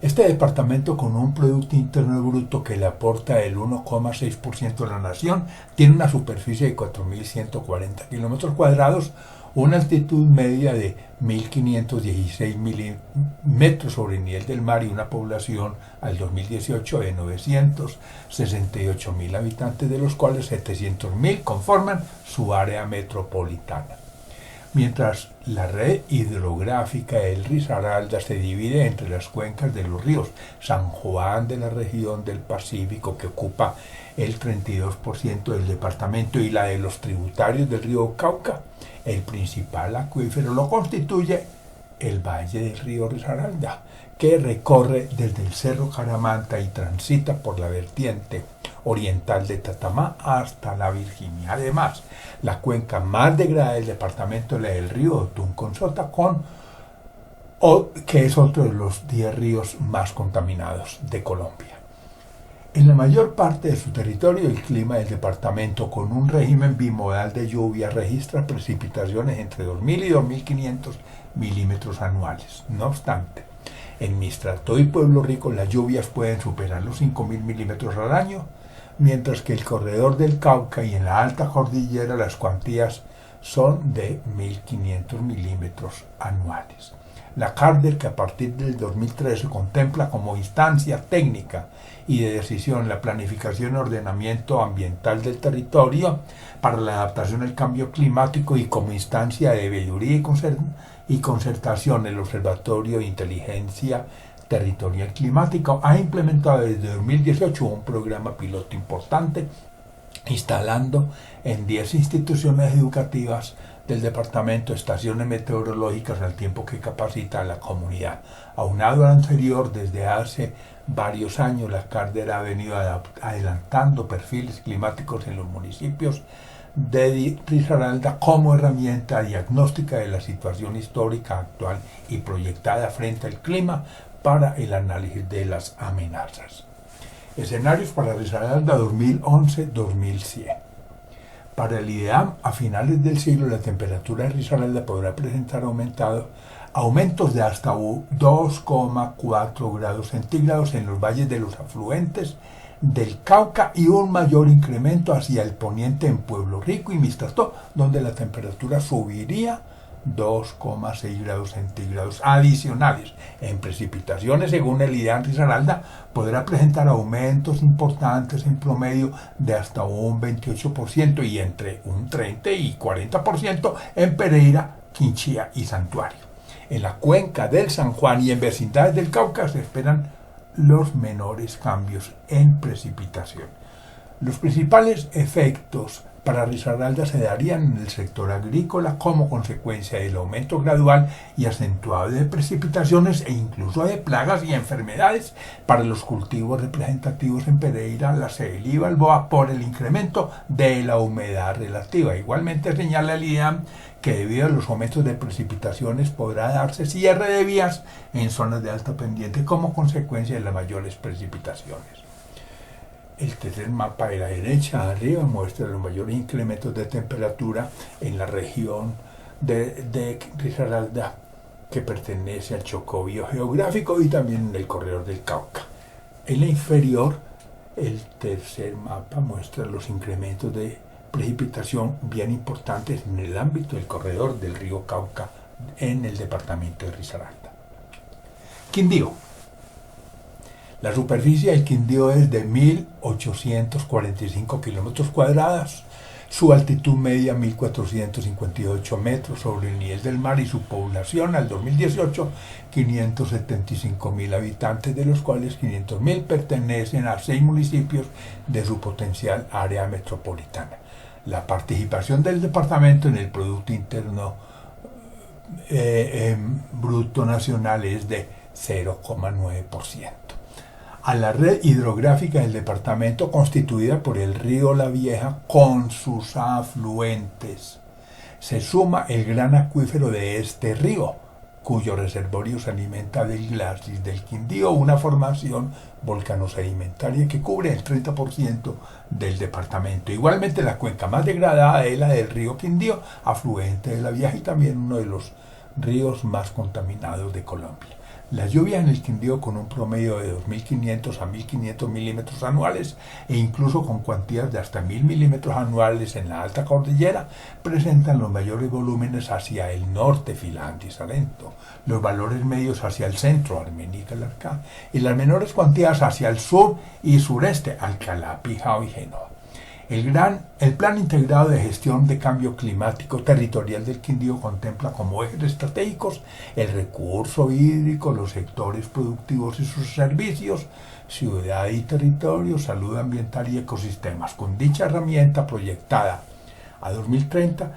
Este departamento, con un Producto Interno Bruto que le aporta el 1,6% a la nación, tiene una superficie de 4.140 kilómetros cuadrados, una altitud media de 1.516 metros sobre el nivel del mar y una población al 2018 de 968.000 habitantes, de los cuales 700.000 conforman su área metropolitana. Mientras la red hidrográfica del Risaralda se divide entre las cuencas de los ríos San Juan de la región del Pacífico, que ocupa el 32% del departamento, y la de los tributarios del río Cauca, el principal acuífero lo constituye el valle del río Risaralda, que recorre desde el Cerro Caramanta y transita por la vertiente oriental de Tatamá hasta la Virginia. Además, la cuenca más degradada del departamento es la del río Tunconsota, que es otro de los 10 ríos más contaminados de Colombia. En la mayor parte de su territorio, el clima del departamento, con un régimen bimodal de lluvia, registra precipitaciones entre 2.000 y 2.500 milímetros anuales. No obstante, en Mistrató y Pueblo Rico las lluvias pueden superar los 5.000 milímetros al año, mientras que el corredor del Cauca y en la alta cordillera las cuantías son de 1.500 milímetros anuales. La CARDER, que a partir del 2013 contempla como instancia técnica y de decisión la planificación y ordenamiento ambiental del territorio para la adaptación al cambio climático, y como instancia de veeduría y concertación el Observatorio de Inteligencia Territorial Climática, ha implementado desde 2018 un programa piloto importante, instalando en 10 instituciones educativas del departamento estaciones meteorológicas al tiempo que capacita a la comunidad. Aunado al anterior, desde hace varios años la CARDER ha venido adelantando perfiles climáticos en los municipios de Risaralda como herramienta diagnóstica de la situación histórica actual y proyectada frente al clima para el análisis de las amenazas. Escenarios para Risaralda 2011-2100. Para el IDEAM, a finales del siglo, la temperatura de Risaralda podrá presentar aumentos de hasta 2,4 grados centígrados en los valles de los afluentes del Cauca y un mayor incremento hacia el poniente en Pueblo Rico y Mistrató, donde la temperatura subiría 2,6 grados centígrados adicionales. En precipitaciones, según el IDEAM, Risaralda podrá presentar aumentos importantes en promedio de hasta un 28% y entre un 30 y 40% en Pereira, Quinchía y Santuario. En la cuenca del San Juan y en vecindades del Cauca se esperan los menores cambios en precipitación. Los principales efectos para Risaralda se darían en el sector agrícola como consecuencia del aumento gradual y acentuado de precipitaciones e incluso de plagas y enfermedades para los cultivos representativos en Pereira, La Ceiba y Balboa por el incremento de la humedad relativa. Igualmente señala el IDEAM que debido a los aumentos de precipitaciones podrá darse cierre de vías en zonas de alta pendiente como consecuencia de las mayores precipitaciones. El tercer mapa de la derecha arriba muestra los mayores incrementos de temperatura en la región de Risaralda, que pertenece al Chocó biogeográfico, y también en el corredor del Cauca. En la inferior, el tercer mapa muestra los incrementos de precipitación bien importantes en el ámbito del corredor del río Cauca en el departamento de Risaralda. Quindío. La superficie del Quindío es de 1.845 kilómetros cuadrados, su altitud media 1.458 metros sobre el nivel del mar y su población al 2018 575.000 habitantes, de los cuales 500.000 pertenecen a 6 municipios de su potencial área metropolitana. La participación del departamento en el Producto Interno Bruto Nacional es de 0,9%. a la red hidrográfica del departamento constituida por el río La Vieja con sus afluentes. Se suma el gran acuífero de este río, cuyo reservorio se alimenta del glacis del Quindío, una formación volcanosedimentaria que cubre el 30% del departamento. Igualmente la cuenca más degradada es la del río Quindío, afluente de La Vieja y también uno de los ríos más contaminados de Colombia. Las lluvias en el Quindío con un promedio de 2.500 a 1.500 milímetros anuales e incluso con cuantías de hasta 1.000 milímetros anuales en la alta cordillera presentan los mayores volúmenes hacia el norte, Finlandia y Salento, los valores medios hacia el centro, Armenia y Calarcá, y las menores cuantías hacia el sur y sureste, Alcalá, Pijao y Génova. El Plan Integrado de Gestión de Cambio Climático Territorial del Quindío contempla como ejes estratégicos el recurso hídrico, los sectores productivos y sus servicios, ciudad y territorio, salud ambiental y ecosistemas. Con dicha herramienta proyectada a 2030,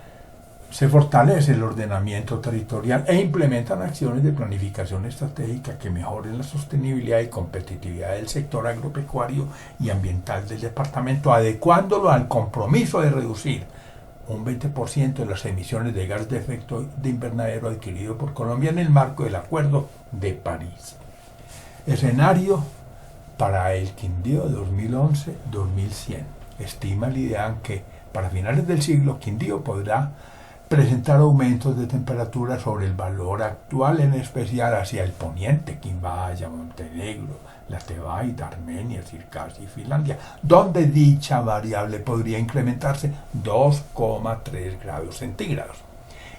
se fortalece el ordenamiento territorial e implementan acciones de planificación estratégica que mejoren la sostenibilidad y competitividad del sector agropecuario y ambiental del departamento, adecuándolo al compromiso de reducir un 20% de las emisiones de gas de efecto de invernadero adquirido por Colombia en el marco del Acuerdo de París. Escenario para el Quindío 2011-2100. Estima el IDEAN que para finales del siglo Quindío podrá presentar aumentos de temperatura sobre el valor actual, en especial hacia el poniente, Quimbaya, Montenegro, la Tebaida, Armenia, Circasia y Finlandia, donde dicha variable podría incrementarse 2,3 grados centígrados.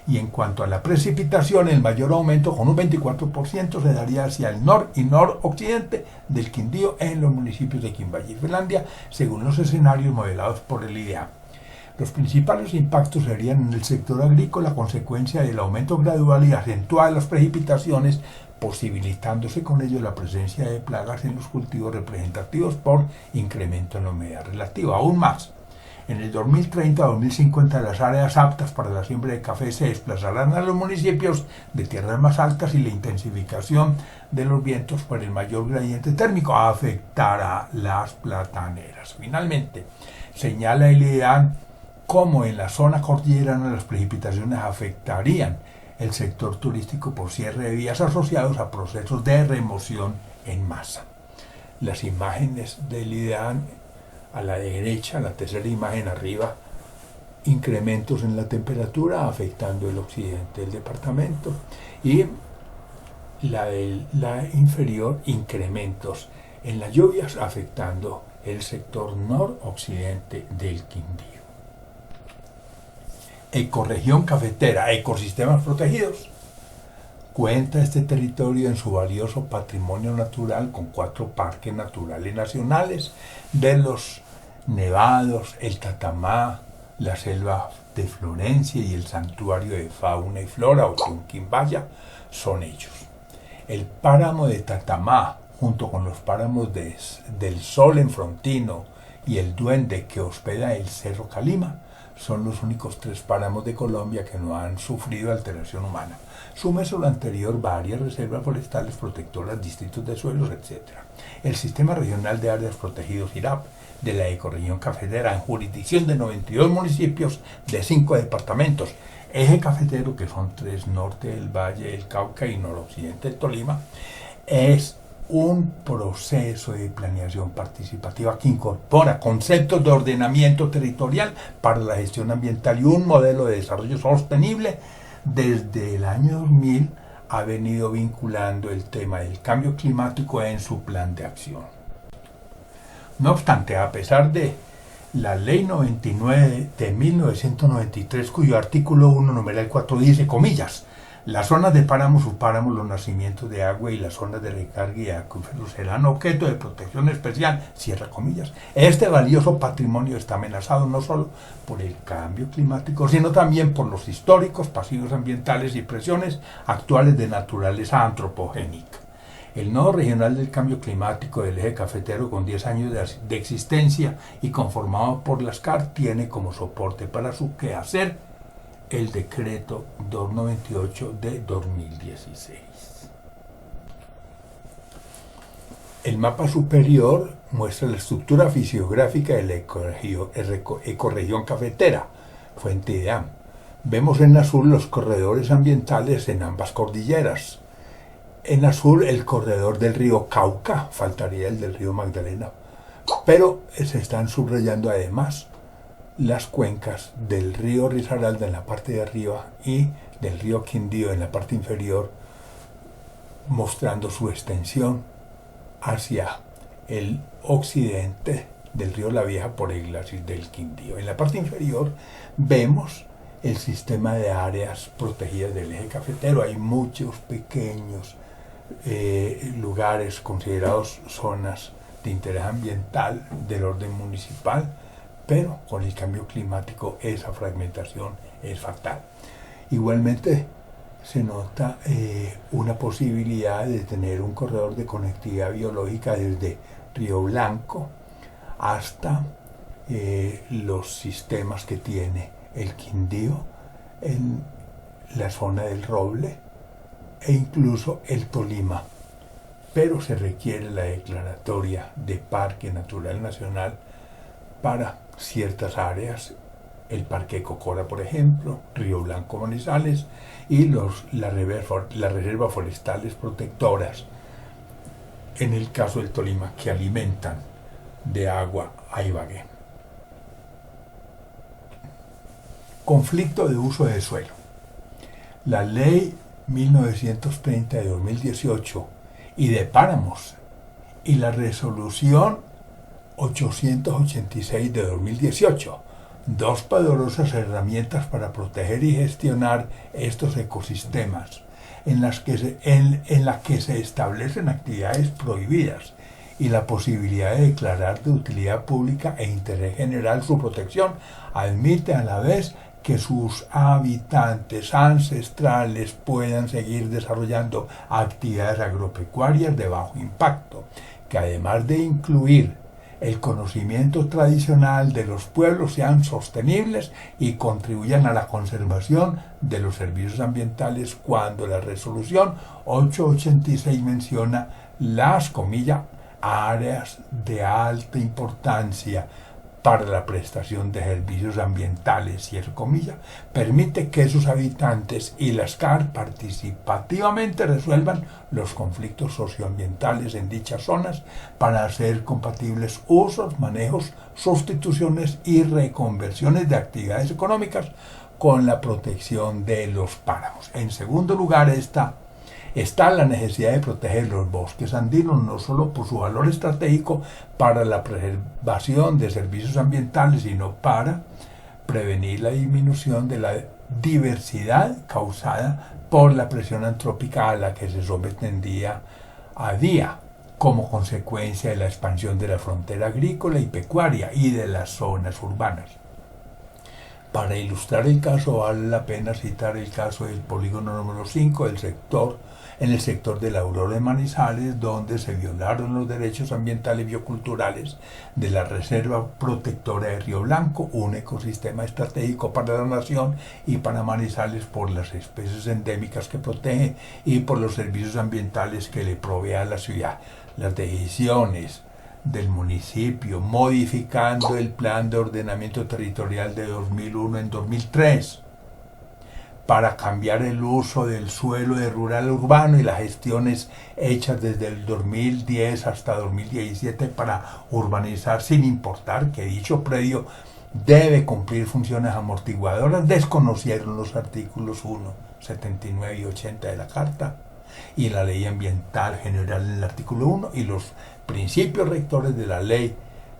Y en cuanto a la precipitación, el mayor aumento, con un 24%, se daría hacia el nor y noroccidente del Quindío en los municipios de Quimbaya y Finlandia, según los escenarios modelados por el IDEA. Los principales impactos serían en el sector agrícola a consecuencia del aumento gradual y acentuado de las precipitaciones, posibilitándose con ello la presencia de plagas en los cultivos representativos por incremento en la humedad relativa. Aún más, en el 2030-2050 las áreas aptas para la siembra de café se desplazarán a los municipios de tierras más altas y la intensificación de los vientos por el mayor gradiente térmico afectará las plataneras. Finalmente, señala el IDEAN cómo en la zona cordillerana las precipitaciones afectarían el sector turístico por cierre de vías asociados a procesos de remoción en masa. Las imágenes del IDEAN a la derecha, la tercera imagen arriba, incrementos en la temperatura afectando el occidente del departamento, y la inferior, incrementos en las lluvias afectando el sector noroccidente del Quindío. Ecorregión cafetera, ecosistemas protegidos. Cuenta este territorio en su valioso patrimonio natural con 4 parques naturales nacionales, de los nevados, el Tatamá, la selva de Florencia y el santuario de fauna y flora o Quimbaya son ellos. El páramo de Tatamá, junto con los páramos del Sol en Frontino y el Duende que hospeda el Cerro Calima, son los únicos 3 páramos de Colombia que no han sufrido alteración humana. Súmese lo anterior varias reservas forestales protectoras, distritos de suelos, etc. El Sistema Regional de Áreas Protegidas IRAP de la ecorregión cafetera, en jurisdicción de 92 municipios de 5 departamentos, eje cafetero, que son 3, norte del Valle del Cauca y noroccidente del Tolima, es un proceso de planeación participativa que incorpora conceptos de ordenamiento territorial para la gestión ambiental y un modelo de desarrollo sostenible. Desde el año 2000 ha venido vinculando el tema del cambio climático en su plan de acción. No obstante, a pesar de la Ley 99 de 1993, cuyo artículo 1, numeral 4 dice, comillas, las zonas de páramos, subpáramos, los nacimientos de agua y las zonas de recarga y acuíferos serán objeto de protección especial, cierra comillas. Este valioso patrimonio está amenazado no solo por el cambio climático, sino también por los históricos pasivos ambientales y presiones actuales de naturaleza antropogénica. El Nodo Regional del Cambio Climático del Eje Cafetero, con 10 años de existencia y conformado por las CAR, tiene como soporte para su quehacer el decreto 298 de 2016. El mapa superior muestra la estructura fisiográfica de la ecorregión cafetera, Fuente Ideam. Vemos en azul los corredores ambientales en ambas cordilleras. En azul el corredor del río Cauca, faltaría el del río Magdalena, pero se están subrayando además las cuencas del río Risaralda en la parte de arriba y del río Quindío en la parte inferior, mostrando su extensión hacia el occidente del río La Vieja por el glaciar del Quindío. En la parte inferior vemos el sistema de áreas protegidas del eje cafetero. Hay muchos pequeños lugares considerados zonas de interés ambiental del orden municipal, pero con el cambio climático esa fragmentación es fatal. Igualmente se nota una posibilidad de tener un corredor de conectividad biológica desde Río Blanco hasta los sistemas que tiene el Quindío en la zona del Roble e incluso el Tolima, pero se requiere la declaratoria de Parque Natural Nacional para ciertas áreas, el Parque Cocora, por ejemplo, Río Blanco Manizales y las reservas forestales protectoras, en el caso del Tolima, que alimentan de agua a Ibagué. Conflicto de uso de suelo. La ley 1930 de 2018 y de páramos y la resolución 886 de 2018, dos poderosas herramientas para proteger y gestionar estos ecosistemas, en las que se establecen actividades prohibidas y la posibilidad de declarar de utilidad pública e interés general su protección, admite a la vez que sus habitantes ancestrales puedan seguir desarrollando actividades agropecuarias de bajo impacto, que además de incluir el conocimiento tradicional de los pueblos sean sostenibles y contribuyan a la conservación de los servicios ambientales cuando la resolución 886 menciona las, comillas, áreas de alta importancia para la prestación de servicios ambientales, cierro comillas, permite que sus habitantes y las CAR participativamente resuelvan los conflictos socioambientales en dichas zonas para hacer compatibles usos, manejos, sustituciones y reconversiones de actividades económicas con la protección de los páramos. En segundo lugar está la necesidad de proteger los bosques andinos, no solo por su valor estratégico para la preservación de servicios ambientales, sino para prevenir la disminución de la diversidad causada por la presión antrópica a la que se someten día a día, como consecuencia de la expansión de la frontera agrícola y pecuaria y de las zonas urbanas. Para ilustrar el caso, vale la pena citar el caso del polígono número 5 en el sector de la Aurora de Manizales, donde se violaron los derechos ambientales y bioculturales de la Reserva Protectora de Río Blanco, un ecosistema estratégico para la nación y para Manizales por las especies endémicas que protege y por los servicios ambientales que le provee a la ciudad. Las decisiones del municipio modificando el Plan de Ordenamiento Territorial de 2001 en 2003 para cambiar el uso del suelo de rural urbano y las gestiones hechas desde el 2010 hasta 2017 para urbanizar sin importar que dicho predio debe cumplir funciones amortiguadoras, desconocieron los artículos 1, 79 y 80 de la Carta y la Ley Ambiental General en el artículo 1 y los principios rectores de la Ley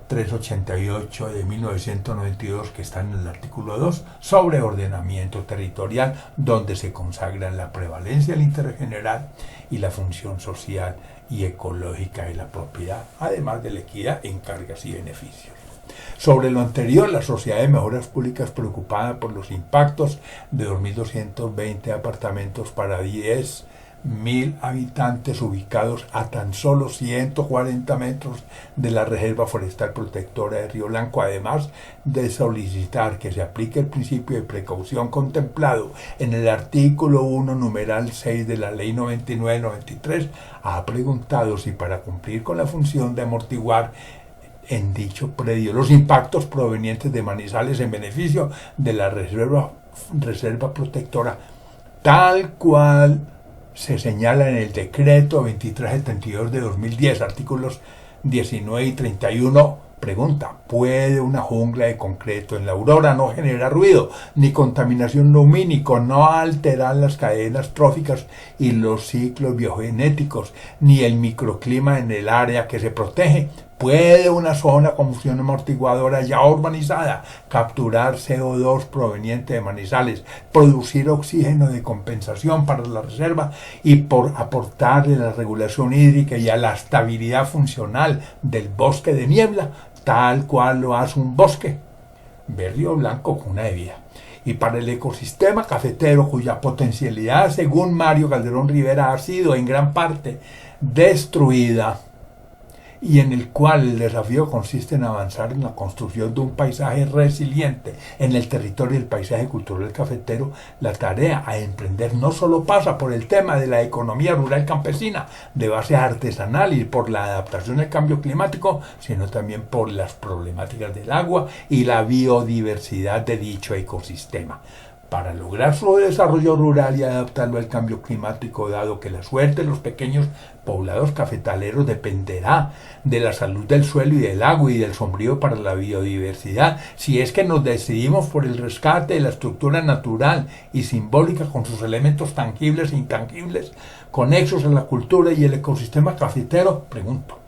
388 de 1992 que están en el artículo 2 sobre ordenamiento territorial, donde se consagran la prevalencia del interés general y la función social y ecológica de la propiedad, además de la equidad en cargas y beneficios. Sobre lo anterior, la Sociedad de Mejoras Públicas, preocupada por los impactos de 2.220 apartamentos para 10 1.000 habitantes ubicados a tan solo 140 metros de la Reserva Forestal Protectora de Río Blanco, además de solicitar que se aplique el principio de precaución contemplado en el artículo 1, numeral 6 de la Ley 99/93, ha preguntado si para cumplir con la función de amortiguar en dicho predio los impactos provenientes de Manizales en beneficio de la Reserva Protectora, tal cual se señala en el decreto 2372 de 2010, artículos 19 y 31, pregunta: ¿puede una jungla de concreto en la aurora no generar ruido, ni contaminación lumínica, no alterar las cadenas tróficas y los ciclos biogenéticos, ni el microclima en el área que se protege? ¿Puede una zona con función amortiguadora ya urbanizada capturar CO2 proveniente de Manizales, producir oxígeno de compensación para la reserva y por aportarle a la regulación hídrica y a la estabilidad funcional del bosque de niebla, tal cual lo hace un bosque? Río Blanco, cuna de vida. Y para el ecosistema cafetero, cuya potencialidad, según Mario Calderón Rivera, ha sido en gran parte destruida, y en el cual el desafío consiste en avanzar en la construcción de un paisaje resiliente en el territorio del paisaje cultural cafetero, la tarea a emprender no solo pasa por el tema de la economía rural campesina de base artesanal y por la adaptación al cambio climático, sino también por las problemáticas del agua y la biodiversidad de dicho ecosistema. Para lograr su desarrollo rural y adaptarlo al cambio climático, dado que la suerte de los pequeños poblados cafetaleros dependerá de la salud del suelo y del agua y del sombrío para la biodiversidad, si es que nos decidimos por el rescate de la estructura natural y simbólica con sus elementos tangibles e intangibles, conexos a la cultura y el ecosistema cafetero, pregunto: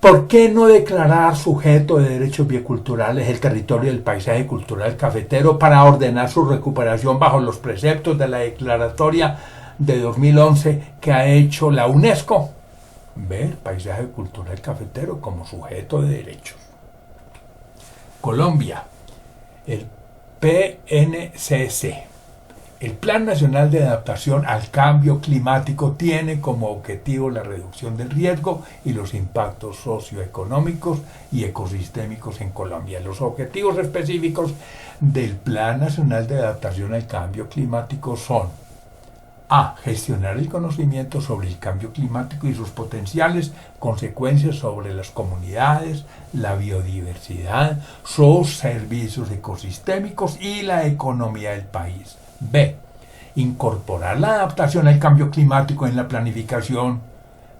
¿por qué no declarar sujeto de derechos bioculturales el territorio del paisaje cultural cafetero para ordenar su recuperación bajo los preceptos de la declaratoria de 2011 que ha hecho la UNESCO? Ver paisaje cultural cafetero como sujeto de derechos. Colombia, el PNCC. El Plan Nacional de Adaptación al Cambio Climático tiene como objetivo la reducción del riesgo y los impactos socioeconómicos y ecosistémicos en Colombia. Los objetivos específicos del Plan Nacional de Adaptación al Cambio Climático son: a. Gestionar el conocimiento sobre el cambio climático y sus potenciales consecuencias sobre las comunidades, la biodiversidad, sus servicios ecosistémicos y la economía del país. B. Incorporar la adaptación al cambio climático en la planificación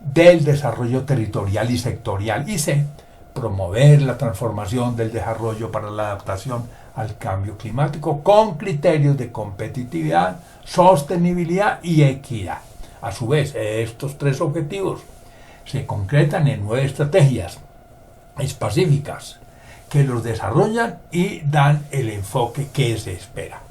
del desarrollo territorial y sectorial. Y C. Promover la transformación del desarrollo para la adaptación al cambio climático con criterios de competitividad, sostenibilidad y equidad. A su vez, estos tres objetivos se concretan en 9 estrategias específicas que los desarrollan y dan el enfoque que se espera.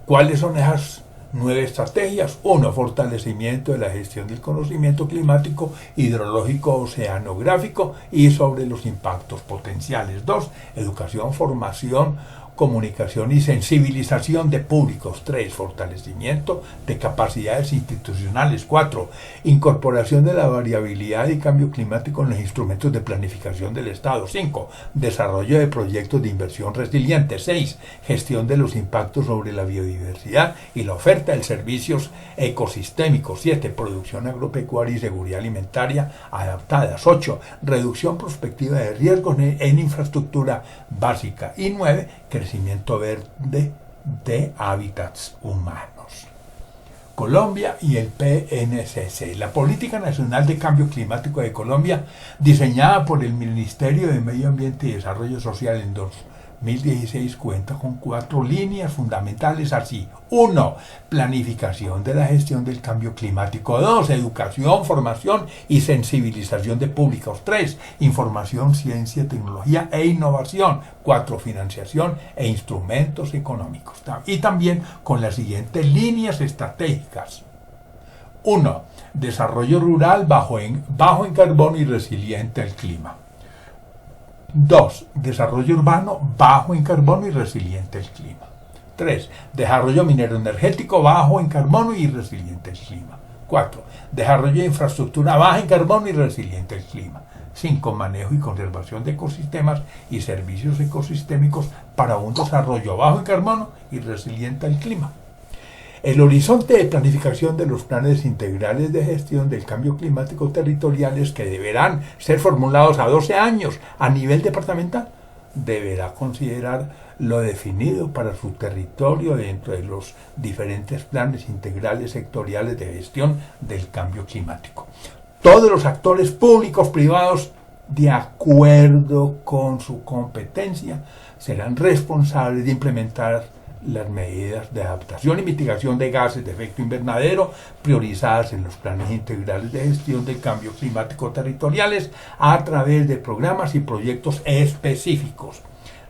¿Cuáles son esas 9 estrategias? 1. Fortalecimiento de la gestión del conocimiento climático, hidrológico, oceanográfico y sobre los impactos potenciales. 2. Educación, formación, comunicación y sensibilización de públicos. 3. Fortalecimiento de capacidades institucionales. 4. Incorporación de la variabilidad y cambio climático en los instrumentos de planificación del Estado. 5. Desarrollo de proyectos de inversión resilientes. 6. Gestión de los impactos sobre la biodiversidad y la oferta de servicios ecosistémicos. 7. Producción agropecuaria y seguridad alimentaria adaptadas. 8. Reducción prospectiva de riesgos en infraestructura básica. Y 9. Crecimiento verde de hábitats humanos. Colombia y el PNCC. La Política Nacional de Cambio Climático de Colombia, diseñada por el Ministerio de Medio Ambiente y Desarrollo Social en 2016, cuenta con 4 líneas fundamentales así: 1. Planificación de la gestión del cambio climático. 2. Educación, formación y sensibilización de públicos. 3. Información, ciencia, tecnología e innovación. 4. Financiación e instrumentos económicos. Y también con las siguientes líneas estratégicas: 1. Desarrollo rural bajo en carbono y resiliente al clima. 2. Desarrollo urbano bajo en carbono y resiliente al clima. 3. Desarrollo minero energético bajo en carbono y resiliente al clima. 4. Desarrollo de infraestructura baja en carbono y resiliente al clima. 5. Manejo y conservación de ecosistemas y servicios ecosistémicos para un desarrollo bajo en carbono y resiliente al clima. El horizonte de planificación de los planes integrales de gestión del cambio climático territoriales, que deberán ser formulados a 12 años a nivel departamental, deberá considerar lo definido para su territorio dentro de los diferentes planes integrales sectoriales de gestión del cambio climático. Todos los actores públicos, privados, de acuerdo con su competencia, serán responsables de implementar las medidas de adaptación y mitigación de gases de efecto invernadero priorizadas en los planes integrales de gestión del cambio climático territoriales a través de programas y proyectos específicos.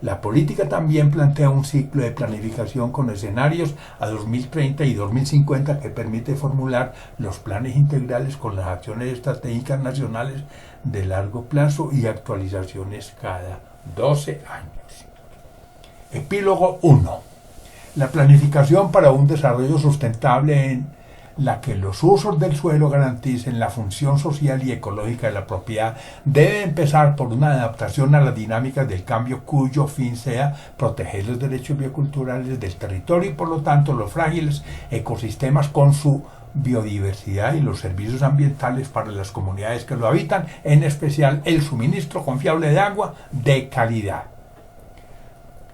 La política también plantea un ciclo de planificación con escenarios a 2030 y 2050 que permite formular los planes integrales con las acciones estratégicas nacionales de largo plazo y actualizaciones cada 12 años. Epílogo 1. La planificación para un desarrollo sustentable en la que los usos del suelo garanticen la función social y ecológica de la propiedad debe empezar por una adaptación a las dinámicas del cambio cuyo fin sea proteger los derechos bioculturales del territorio y por lo tanto los frágiles ecosistemas con su biodiversidad y los servicios ambientales para las comunidades que lo habitan, en especial el suministro confiable de agua de calidad.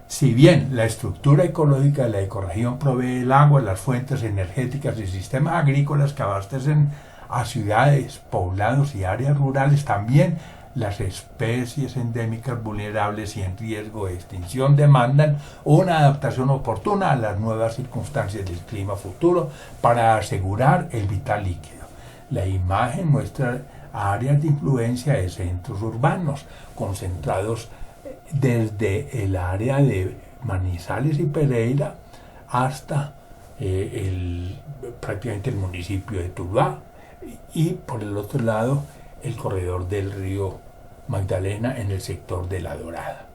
Si bien la estructura ecológica de la ecorregión provee el agua, las fuentes energéticas y sistemas agrícolas que abastecen a ciudades, poblados y áreas rurales, también las especies endémicas vulnerables y en riesgo de extinción demandan una adaptación oportuna a las nuevas circunstancias del clima futuro para asegurar el vital líquido. La imagen muestra áreas de influencia de centros urbanos concentrados desde el área de Manizales y Pereira hasta prácticamente el municipio de Tuluá y por el otro lado el corredor del río Magdalena en el sector de La Dorada.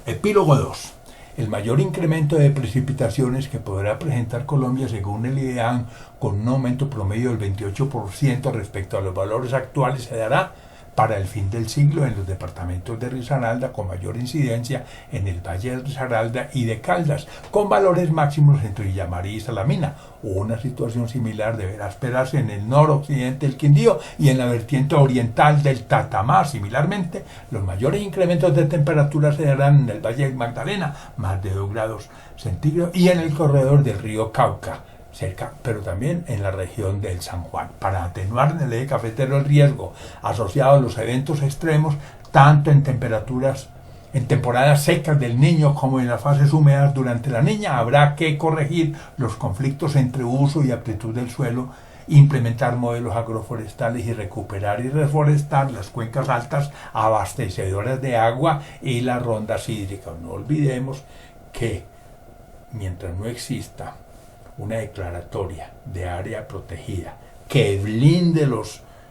Epílogo 2. El mayor incremento de precipitaciones que podrá presentar Colombia según el IDEAM con un aumento promedio del 28% respecto a los valores actuales se dará para el fin del siglo en los departamentos de Risaralda con mayor incidencia en el Valle de Risaralda y de Caldas, con valores máximos entre Villamaría y Salamina. Una situación similar deberá esperarse en el noroccidente del Quindío y en la vertiente oriental del Tatamá. Similarmente, los mayores incrementos de temperatura se darán en el Valle del Magdalena, más de 2 grados centígrados, y en el corredor del río Cauca, cerca, pero también en la región del San Juan, para atenuar en el eje cafetero el riesgo asociado a los eventos extremos, tanto en temperaturas en temporadas secas del Niño como en las fases húmedas durante la Niña. Habrá que corregir los conflictos entre uso y aptitud del suelo, implementar modelos agroforestales y recuperar y reforestar las cuencas altas abastecedoras de agua y las rondas hídricas. No olvidemos que mientras no exista una declaratoria de área protegida que blinde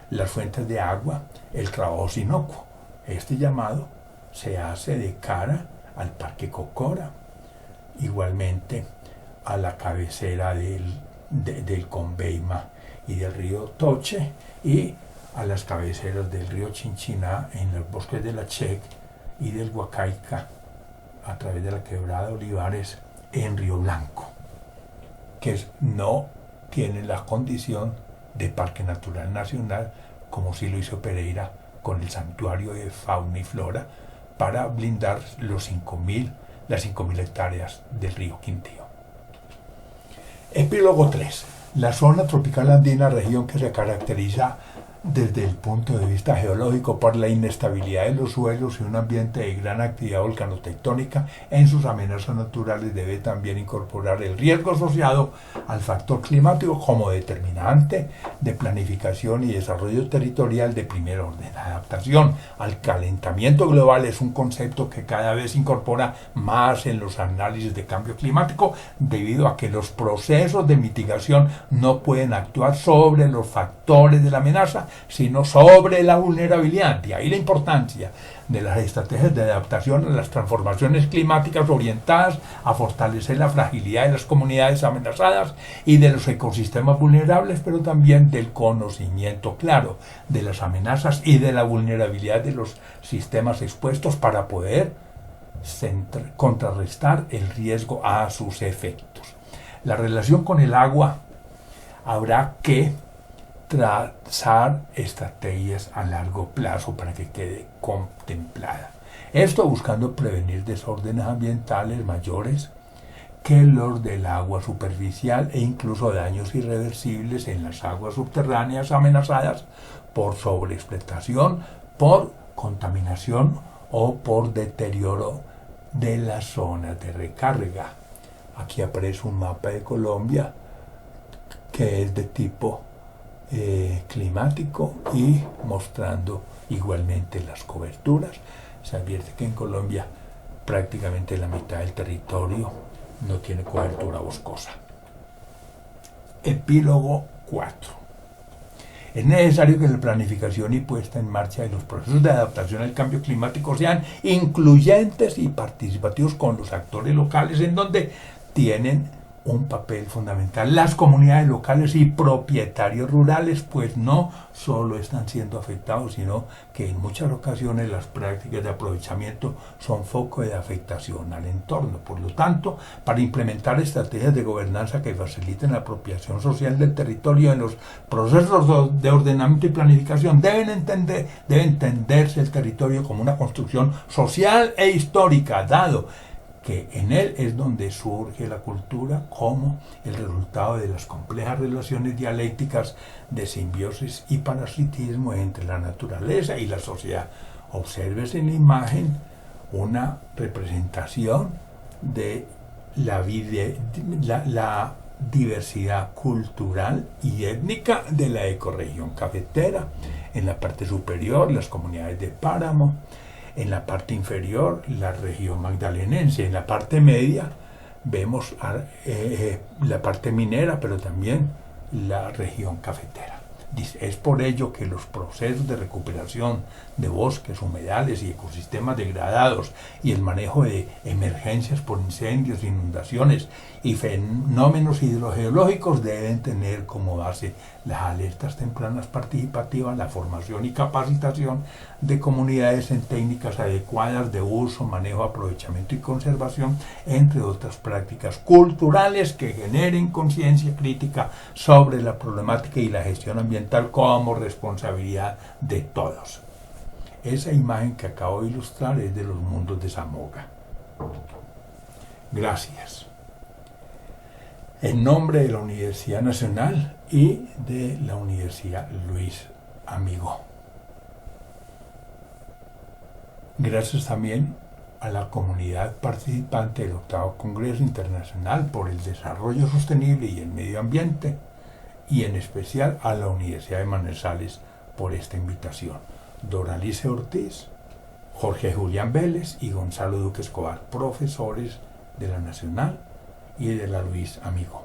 las fuentes de agua, el trabajo es inocuo. Este llamado se hace de cara al Parque Cocora, igualmente a la cabecera del Conveima y del río Toche y a las cabeceras del río Chinchiná en los bosques de la Chec y del Huacaica a través de la quebrada Olivares en Río Blanco, que no tienen la condición de Parque Natural Nacional, como sí lo hizo Pereira con el Santuario de Fauna y Flora, para blindar las 5.000 hectáreas del río Quindío. Epílogo 3. La zona tropical andina, región que se caracteriza desde el punto de vista geológico por la inestabilidad de los suelos y un ambiente de gran actividad volcanotectónica, en sus amenazas naturales debe también incorporar el riesgo asociado al factor climático como determinante de planificación y desarrollo territorial de primer orden. La adaptación al calentamiento global es un concepto que cada vez se incorpora más en los análisis de cambio climático debido a que los procesos de mitigación no pueden actuar sobre los factores de la amenaza, sino sobre la vulnerabilidad. De ahí la importancia de las estrategias de adaptación a las transformaciones climáticas orientadas a fortalecer la fragilidad de las comunidades amenazadas y de los ecosistemas vulnerables, pero también del conocimiento claro de las amenazas y de la vulnerabilidad de los sistemas expuestos para poder contrarrestar el riesgo a sus efectos. La relación con el agua habrá que trazar estrategias a largo plazo para que quede contemplada. Esto buscando prevenir desórdenes ambientales mayores que los del agua superficial e incluso daños irreversibles en las aguas subterráneas amenazadas por sobreexplotación, por contaminación o por deterioro de las zonas de recarga. Aquí aparece un mapa de Colombia que es de tipo climático y mostrando igualmente las coberturas. Se advierte que en Colombia prácticamente la mitad del territorio no tiene cobertura boscosa. Epílogo 4. Es necesario que la planificación y puesta en marcha de los procesos de adaptación al cambio climático sean incluyentes y participativos con los actores locales, en donde tienen un papel fundamental las comunidades locales y propietarios rurales, pues no solo están siendo afectados, sino que en muchas ocasiones las prácticas de aprovechamiento son foco de afectación al entorno. Por lo tanto, para implementar estrategias de gobernanza que faciliten la apropiación social del territorio en los procesos de ordenamiento y planificación, debe entenderse el territorio como una construcción social e histórica, dado que en él es donde surge la cultura como el resultado de las complejas relaciones dialécticas de simbiosis y parasitismo entre la naturaleza y la sociedad. Obsérvese en la imagen una representación de la diversidad cultural y étnica de la ecorregión cafetera. En la parte superior, las comunidades de páramo. En la parte inferior, la región magdalenense. En la parte media vemos la parte minera, pero también la región cafetera. Es por ello que los procesos de recuperación de bosques, humedales y ecosistemas degradados y el manejo de emergencias por incendios, inundaciones y fenómenos hidrogeológicos deben tener como base las alertas tempranas participativas, la formación y capacitación de comunidades en técnicas adecuadas de uso, manejo, aprovechamiento y conservación, entre otras prácticas culturales que generen conciencia crítica sobre la problemática y la gestión ambiental como responsabilidad de todos. Esa imagen que acabo de ilustrar es de los mundos de Zamoga. Gracias. En nombre de la Universidad Nacional y de la Universidad Luis Amigo. Gracias también a la comunidad participante del 8º Congreso Internacional por el Desarrollo Sostenible y el Medio Ambiente, y en especial a la Universidad de Manizales por esta invitación. Doralice Ortiz, Jorge Julián Vélez y Gonzalo Duque Escobar, profesores de la Nacional y de la Luis Amigo.